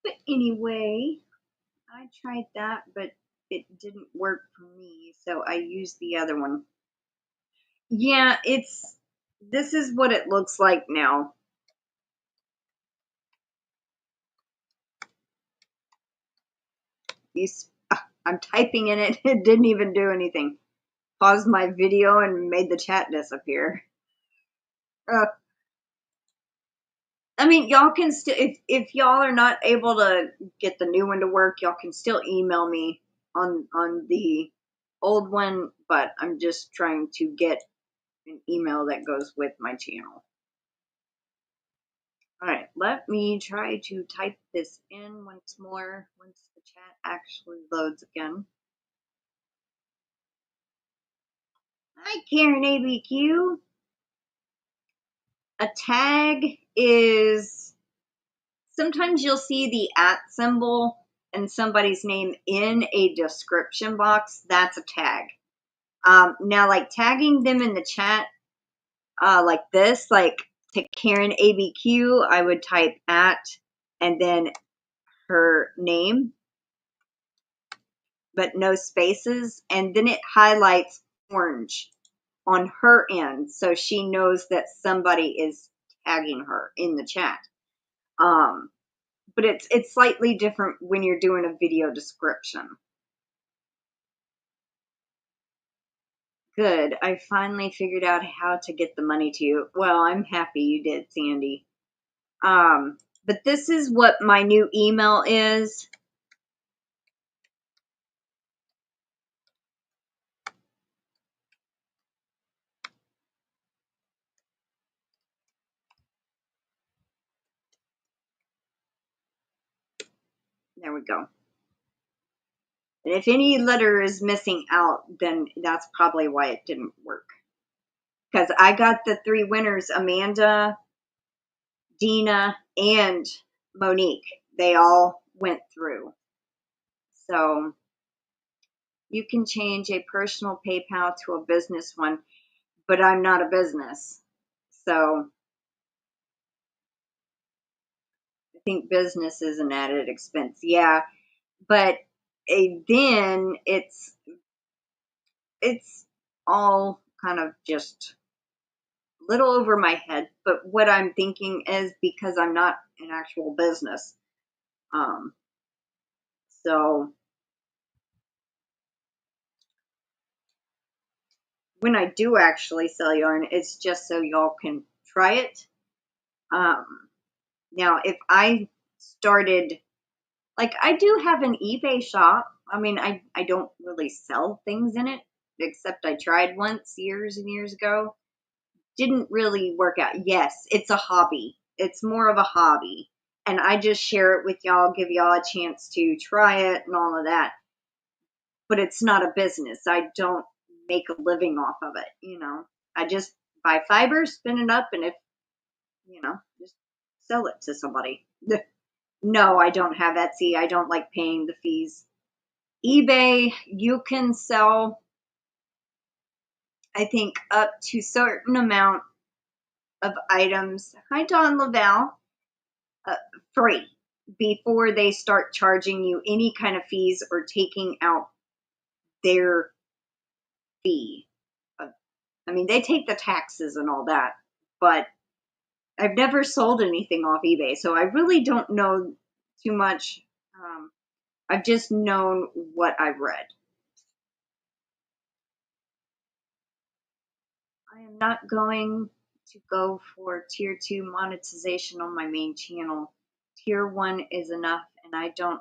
but anyway, I tried that, but it didn't work for me. So I used the other one. Yeah, this is what it looks like now. I'm typing in it. It didn't even do anything. Paused my video and made the chat disappear. I mean, y'all can still, if y'all are not able to get the new one to work, y'all can still email me on the old one, but I'm just trying to get an email that goes with my channel. All right, let me try to type this in once more once the chat actually loads again. Hi, Karen ABQ. A tag is, sometimes you'll see the @ symbol and somebody's name in a description box. That's a tag. Now, like tagging them in the chat, like this, like to Karen ABQ, I would type @ and then her name, but no spaces. And then it highlights orange on her end, so she knows that somebody is tagging her in the chat. But it's slightly different when you're doing a video description. Good. I finally figured out how to get the money to you. Well, I'm happy you did, Sandy. But this is what my new email is. There we go. And if any letter is missing out, then that's probably why it didn't work. Because I got the 3 winners, Amanda, Dina, and Monique. They all went through. So you can change a personal PayPal to a business one, but I'm not a business. So I think business is an added expense. Yeah. But then it's all kind of just a little over my head. But what I'm thinking is, because I'm not an actual business, so when I do actually sell yarn, it's just so y'all can try it. Now, if I started, like, I do have an eBay shop. I mean, I don't really sell things in it, except I tried once years and years ago. Didn't really work out. Yes, it's a hobby. It's more of a hobby. And I just share it with y'all, give y'all a chance to try it and all of that. But it's not a business. I don't make a living off of it, you know. I just buy fiber, spin it up, and if, you know, just sell it to somebody. No, I don't have Etsy. I don't like paying the fees. eBay, you can sell, I think, up to a certain amount of items. Hi, Don Laval. Free before they start charging you any kind of fees or taking out their fee. I mean, they take the taxes and all that, but I've never sold anything off eBay, so I really don't know too much. I've just known what I've read. I am not going to go for tier 2 monetization on my main channel. Tier 1 is enough, and I don't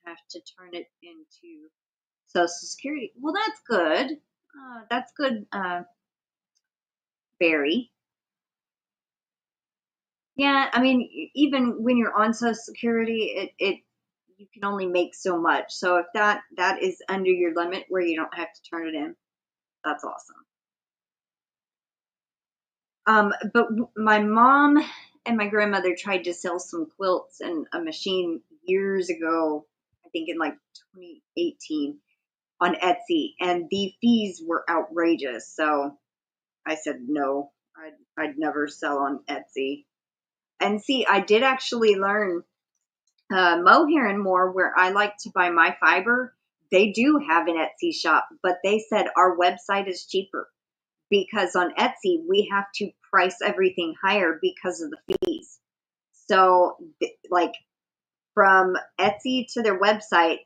have to turn it into Social Security. Well, that's good. That's good, Barry. Yeah, I mean, even when you're on Social Security, it you can only make so much. So if that is under your limit where you don't have to turn it in, that's awesome. But my mom and my grandmother tried to sell some quilts in a machine years ago, I think in like 2018 on Etsy, and the fees were outrageous. So I said, no, I'd never sell on Etsy. And see, I did actually learn Mohair and More, where I like to buy my fiber. They do have an Etsy shop, but they said our website is cheaper. because on Etsy, we have to price everything higher because of the fees. So like from Etsy to their website,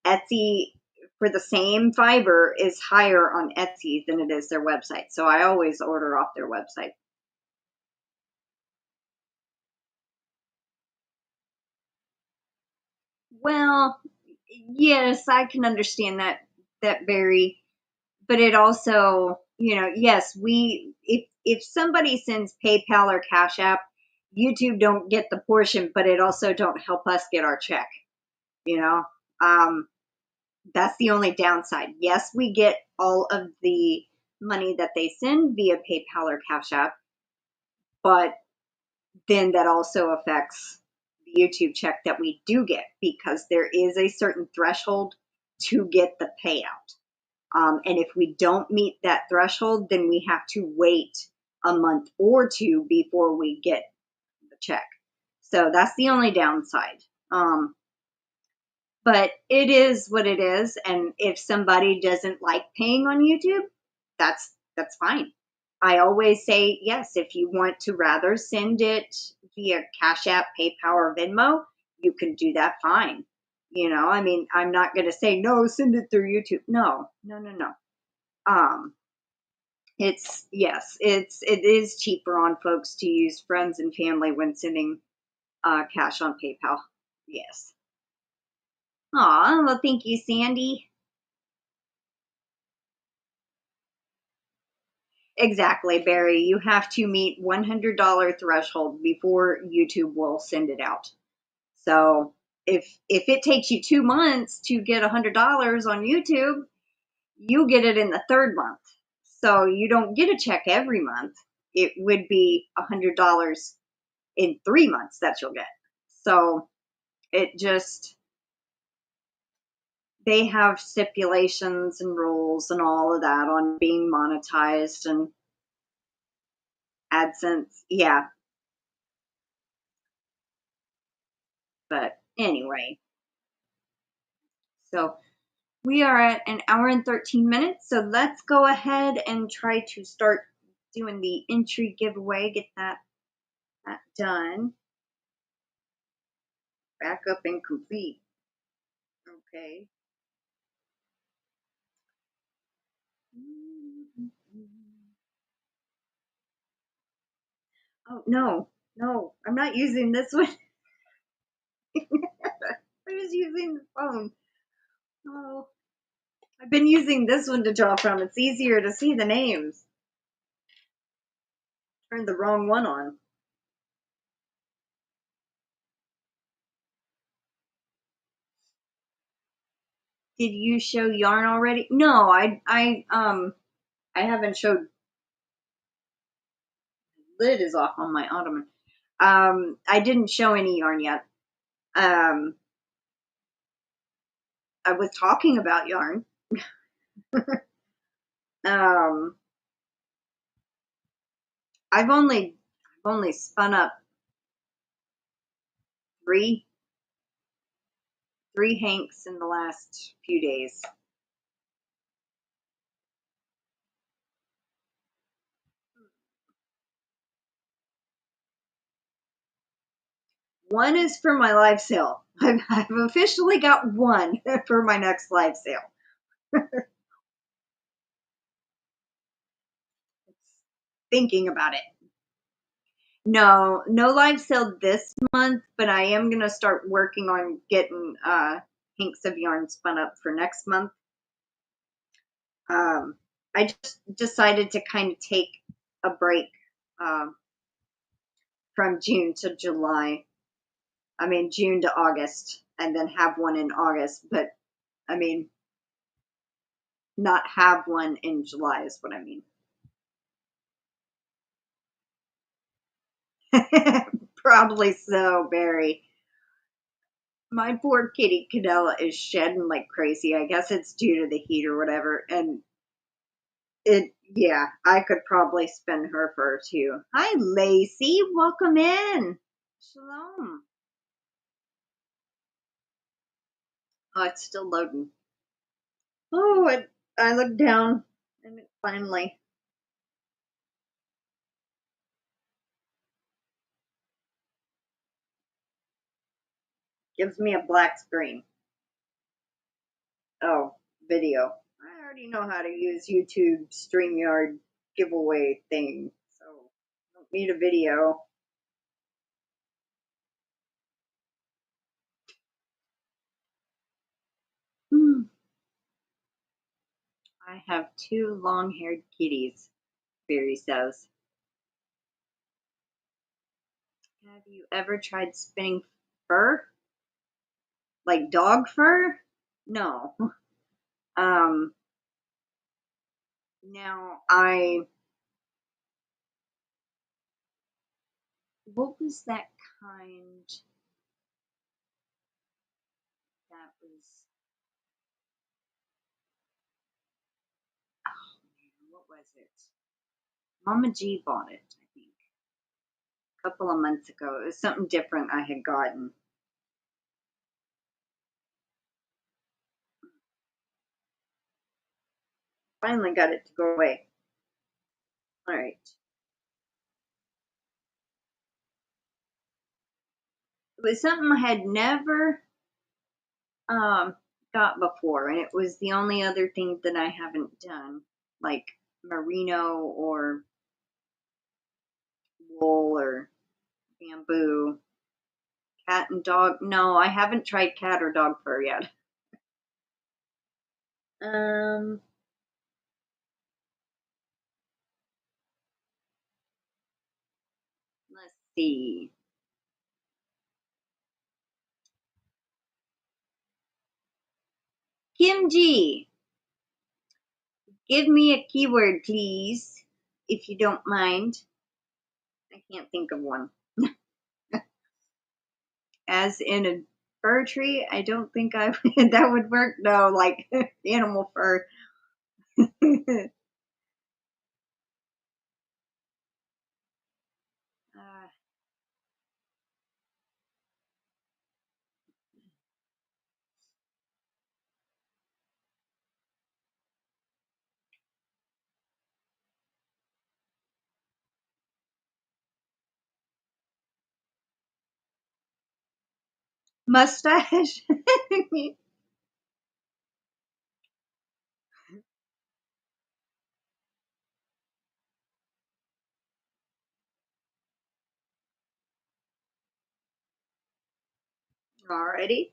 Etsy for the same fiber is higher on Etsy than it is their website. So I always order off their website. Well, yes, I can understand that very, but it also, yes, if somebody sends PayPal or Cash App, YouTube don't get the portion, but it also don't help us get our check, you know. That's the only downside. Yes, we get all of the money that they send via PayPal or Cash App, but then that also affects the YouTube check that we do get, because there is a certain threshold to get the payout. And if we don't meet that threshold, then we have to wait a month or two before we get the check. So that's the only downside. But it is what it is. And if somebody doesn't like paying on YouTube, that's fine. I always say, yes, if you want to rather send it via Cash App, PayPal, or Venmo, you can do that fine. I mean, I'm not going to say, no, send it through YouTube. No. It is cheaper on folks to use friends and family when sending cash on PayPal. Yes. Aw, well, thank you, Sandy. Exactly, Barry. You have to meet $100 threshold before YouTube will send it out. So if it takes you 2 months to get $100 on YouTube, you get it in the third month. So you don't get a check every month. It would be $100 in 3 months that you'll get. So they have stipulations and rules and all of that on being monetized and AdSense. Yeah. But anyway, so we are at an hour and 13 minutes. So let's go ahead and try to start doing the entry giveaway. Get that done. Back up and complete. Okay. Oh, no, I'm not using this one. I was using the phone. Oh, I've been using this one to draw from. It's easier to see the names. Turned the wrong one on. Did you show yarn already? No, I haven't showed. Lid is off on my ottoman. I didn't show any yarn yet. I was talking about yarn. I've only spun up three hanks in the last few days. One is for my live sale. I've officially got one for my next live sale. Thinking about it. No live sale this month, but I am going to start working on getting hanks of yarn spun up for next month. I just decided to kind of take a break from June to July. I mean, June to August, and then have one in August. But I mean, not have one in July is what I mean. Probably so, Barry. My poor kitty Cadella is shedding like crazy. I guess it's due to the heat or whatever. And yeah, I could probably spin her fur too. Hi, Lacey. Welcome in. Shalom. Oh, it's still loading. Oh, I looked down and it finally Gives me a black screen. Oh, video. I already know how to use YouTube StreamYard giveaway thing, so don't need a video. I have two long-haired kitties, Barry says. Have you ever tried spinning fur? Like dog fur? No. Now what was that kind that was, oh man, what was it? Mama G bought it, I think, a couple of months ago. It was something different I had gotten. Finally got it to go away. All right. It was something I had never got before, and it was the only other thing that I haven't done, like merino or wool or bamboo. Cat and dog. No, I haven't tried cat or dog fur yet. Let's see. KimG, give me a keyword, please, if you don't mind. I can't think of one. As in a fur tree? I don't think that would work. No, like animal fur. Mustache. Alrighty.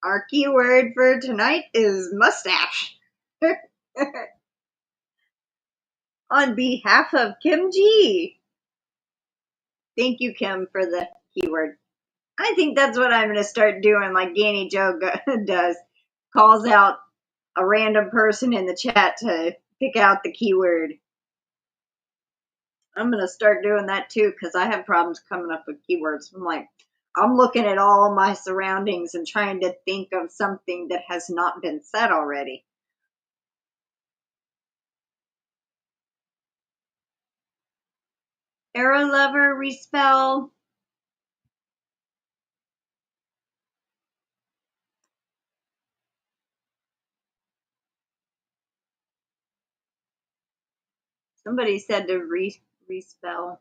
Our keyword for tonight is mustache. On behalf of KimG. Thank you, Kim, for the keyword. I think that's what I'm going to start doing, like GanniJo does. Calls out a random person in the chat to pick out the keyword. I'm going to start doing that too, because I have problems coming up with keywords. I'm looking at all my surroundings and trying to think of something that has not been said already. Era lover, respell. Somebody said to respell.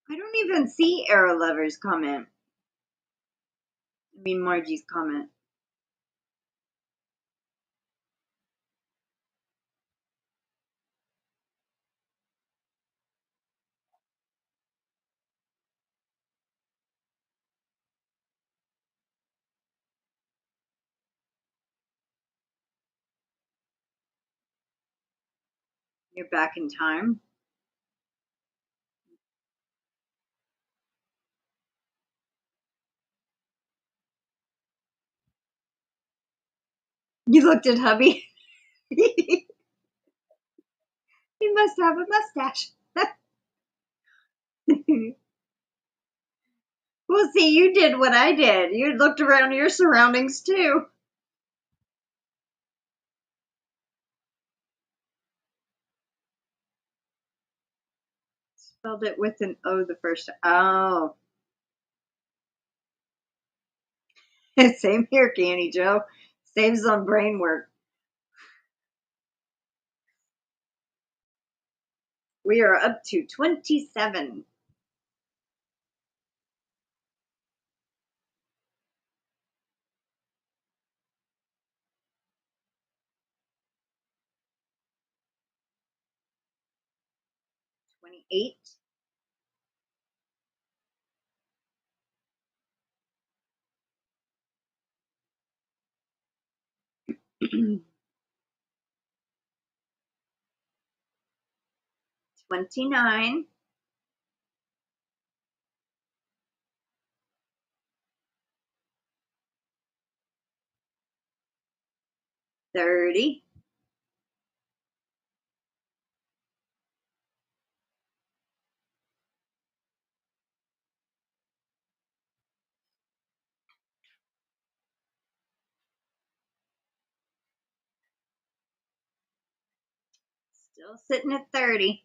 I don't even see Era Lover's comment. I mean, Margie's comment. You're back in time. You looked at hubby. He must have a mustache. Well, see, you did what I did. You looked around your surroundings too. Spelled it with an O the first time. Oh. Same here, GanniJo. Saves on brain work. We are up to 27. $28. 29. 30. 'Still sitting at 30.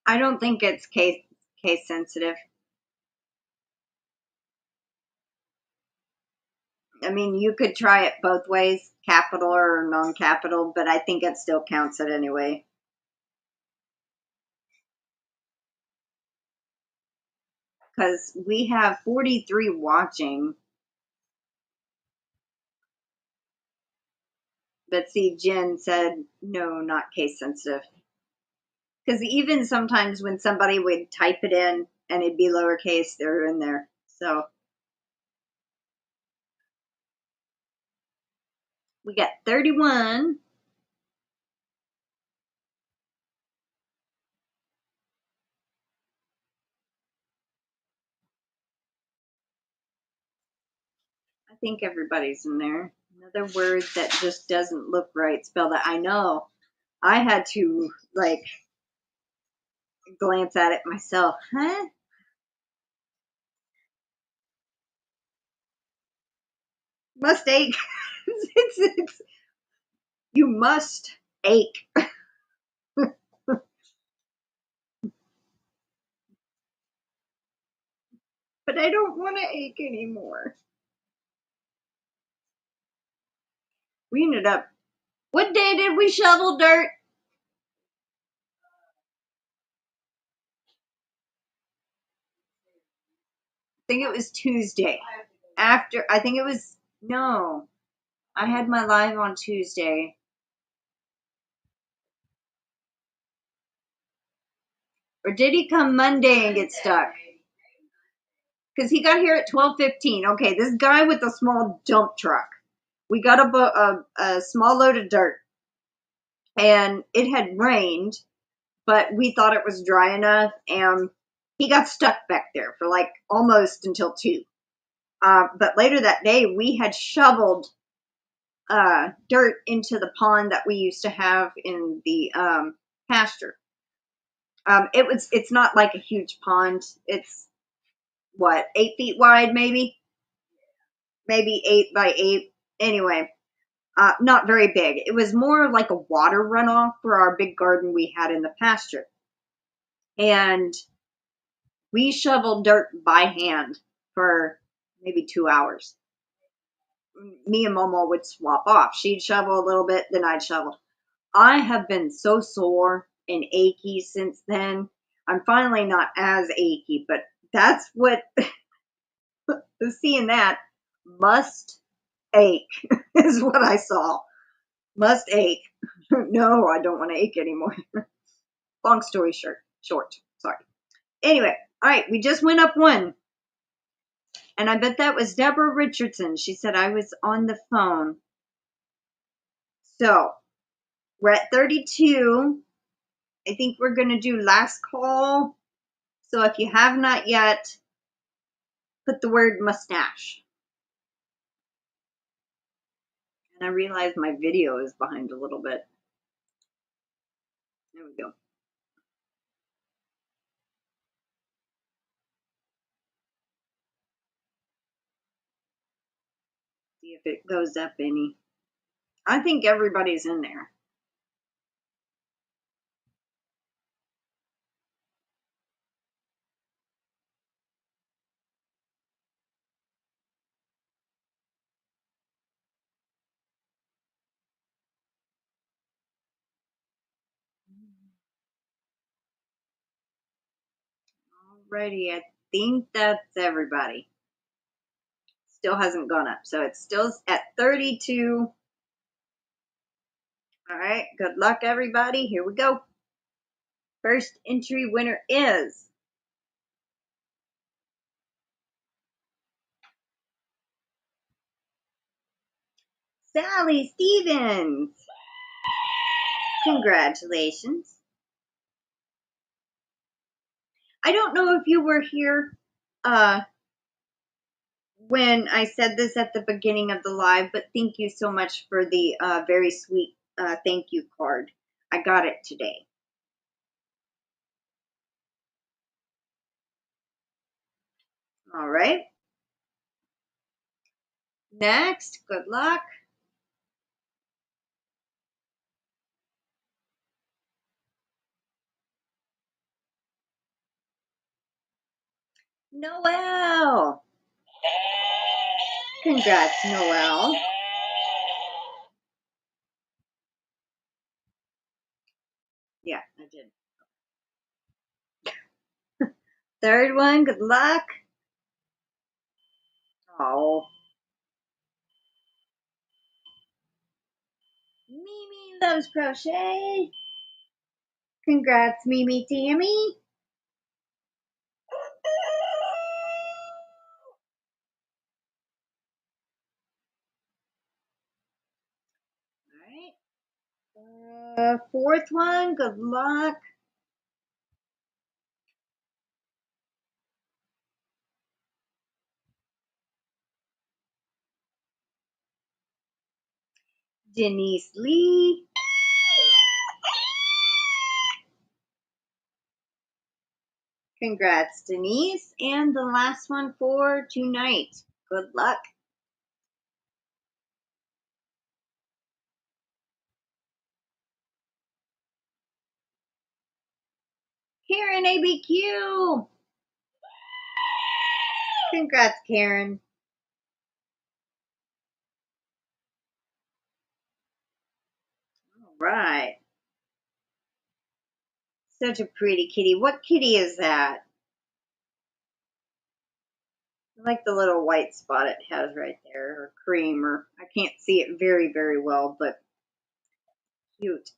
I don't think it's case sensitive. I mean, you could try it both ways, capital or non-capital, but I think it still counts it anyway. Because we have 43 watching. But see, Jen said, no, not case sensitive. Because even sometimes when somebody would type it in and it'd be lowercase, they're in there. So we got 31. I think everybody's in there. Another word that just doesn't look right spelled out. I know. I had to, like, glance at it myself. Huh? Must ache. You must ache. But I don't want to ache anymore. We ended up, what day did we shovel dirt? I think it was Tuesday. After, I think it was, no, I had my live on Tuesday. Or did he come Monday and get stuck? Because he got here at 12:15. Okay, this guy with a small dump truck. We got a small load of dirt. And it had rained, but we thought it was dry enough. And he got stuck back there for like almost until 2. But later that day, we had shoveled dirt into the pond that we used to have in the pasture. It's not like a huge pond. It's what, 8 feet wide, maybe 8 by 8. Anyway, not very big. It was more like a water runoff for our big garden we had in the pasture. And we shoveled dirt by hand for maybe 2 hours. Me and Mama would swap off. She'd shovel a little bit, then I'd shovel. I have been so sore and achy since then. I'm finally not as achy, but that's what, seeing that, must ache is what I saw. Must ache. No, I don't want to ache anymore. Long story short. Sorry. Anyway, all right, we just went up 1. And I bet that was Deborah Richardson. She said I was on the phone. So we're at 32. I think we're going to do last call. So if you have not yet, put the word mustache. And I realize my video is behind a little bit. There we go. See if it goes up any. I think everybody's in there. Alrighty, I think that's everybody. Still hasn't gone up, so it's still at 32. All right, good luck, everybody. Here we go. First entry winner is Sally Stevens. Congratulations. I don't know if you were here when I said this at the beginning of the live, but thank you so much for the very sweet thank you card. I got it today. All right. Next, good luck. Noelle. Congrats, Noelle. Yeah, I did. Third one, good luck. Oh. Mimi loves crochet. Congrats, Mimi Tammy. All right. Fourth one, good luck. DenyseLee. Congrats, Denise. And the last one for tonight. Good luck. Karen ABQ. Congrats, Karen. All right. Such a pretty kitty. What kitty is that? I like the little white spot it has right there, or cream, or I can't see it very, very well, but cute.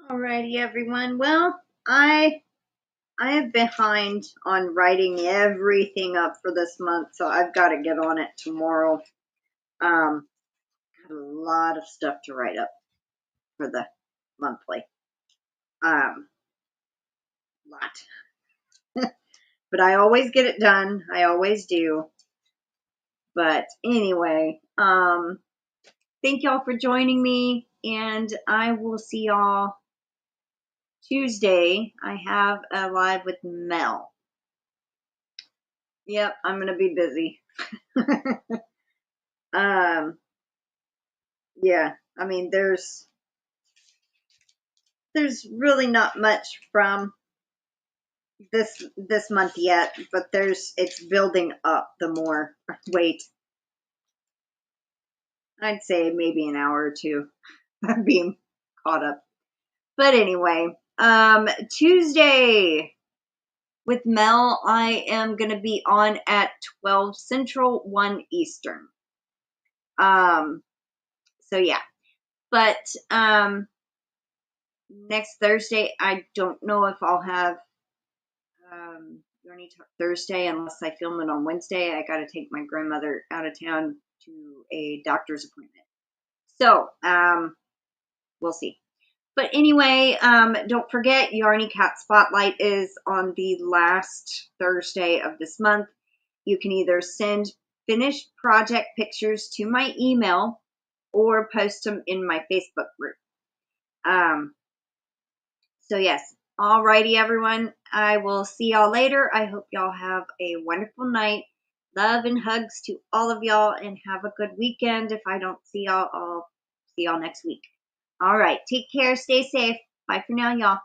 Alrighty, everyone. Well, I am behind on writing everything up for this month, so I've got to get on it tomorrow. Got a lot of stuff to write up for the monthly. Lot. But I always get it done. I always do. But anyway, thank y'all for joining me, and I will see y'all Tuesday. I have a live with Mel. Yep, I'm gonna be busy. Yeah, I mean, there's really not much from this month yet, but it's building up the more wait. I'd say maybe an hour or two of being caught up. But anyway, Tuesday with Mel, I am going to be on at 12 Central, 1 Eastern. So yeah, but next Thursday, I don't know if I'll have Yarny Thursday unless I film it on Wednesday. I got to take my grandmother out of town to a doctor's appointment. So, we'll see. But anyway, don't forget, Yarny Cat Spotlight is on the last Thursday of this month. You can either send finished project pictures to my email or post them in my Facebook group. So yes, alrighty everyone. I will see y'all later. I hope y'all have a wonderful night. Love and hugs to all of y'all, and have a good weekend. If I don't see y'all, I'll see y'all next week. All right, take care, stay safe. Bye for now, y'all.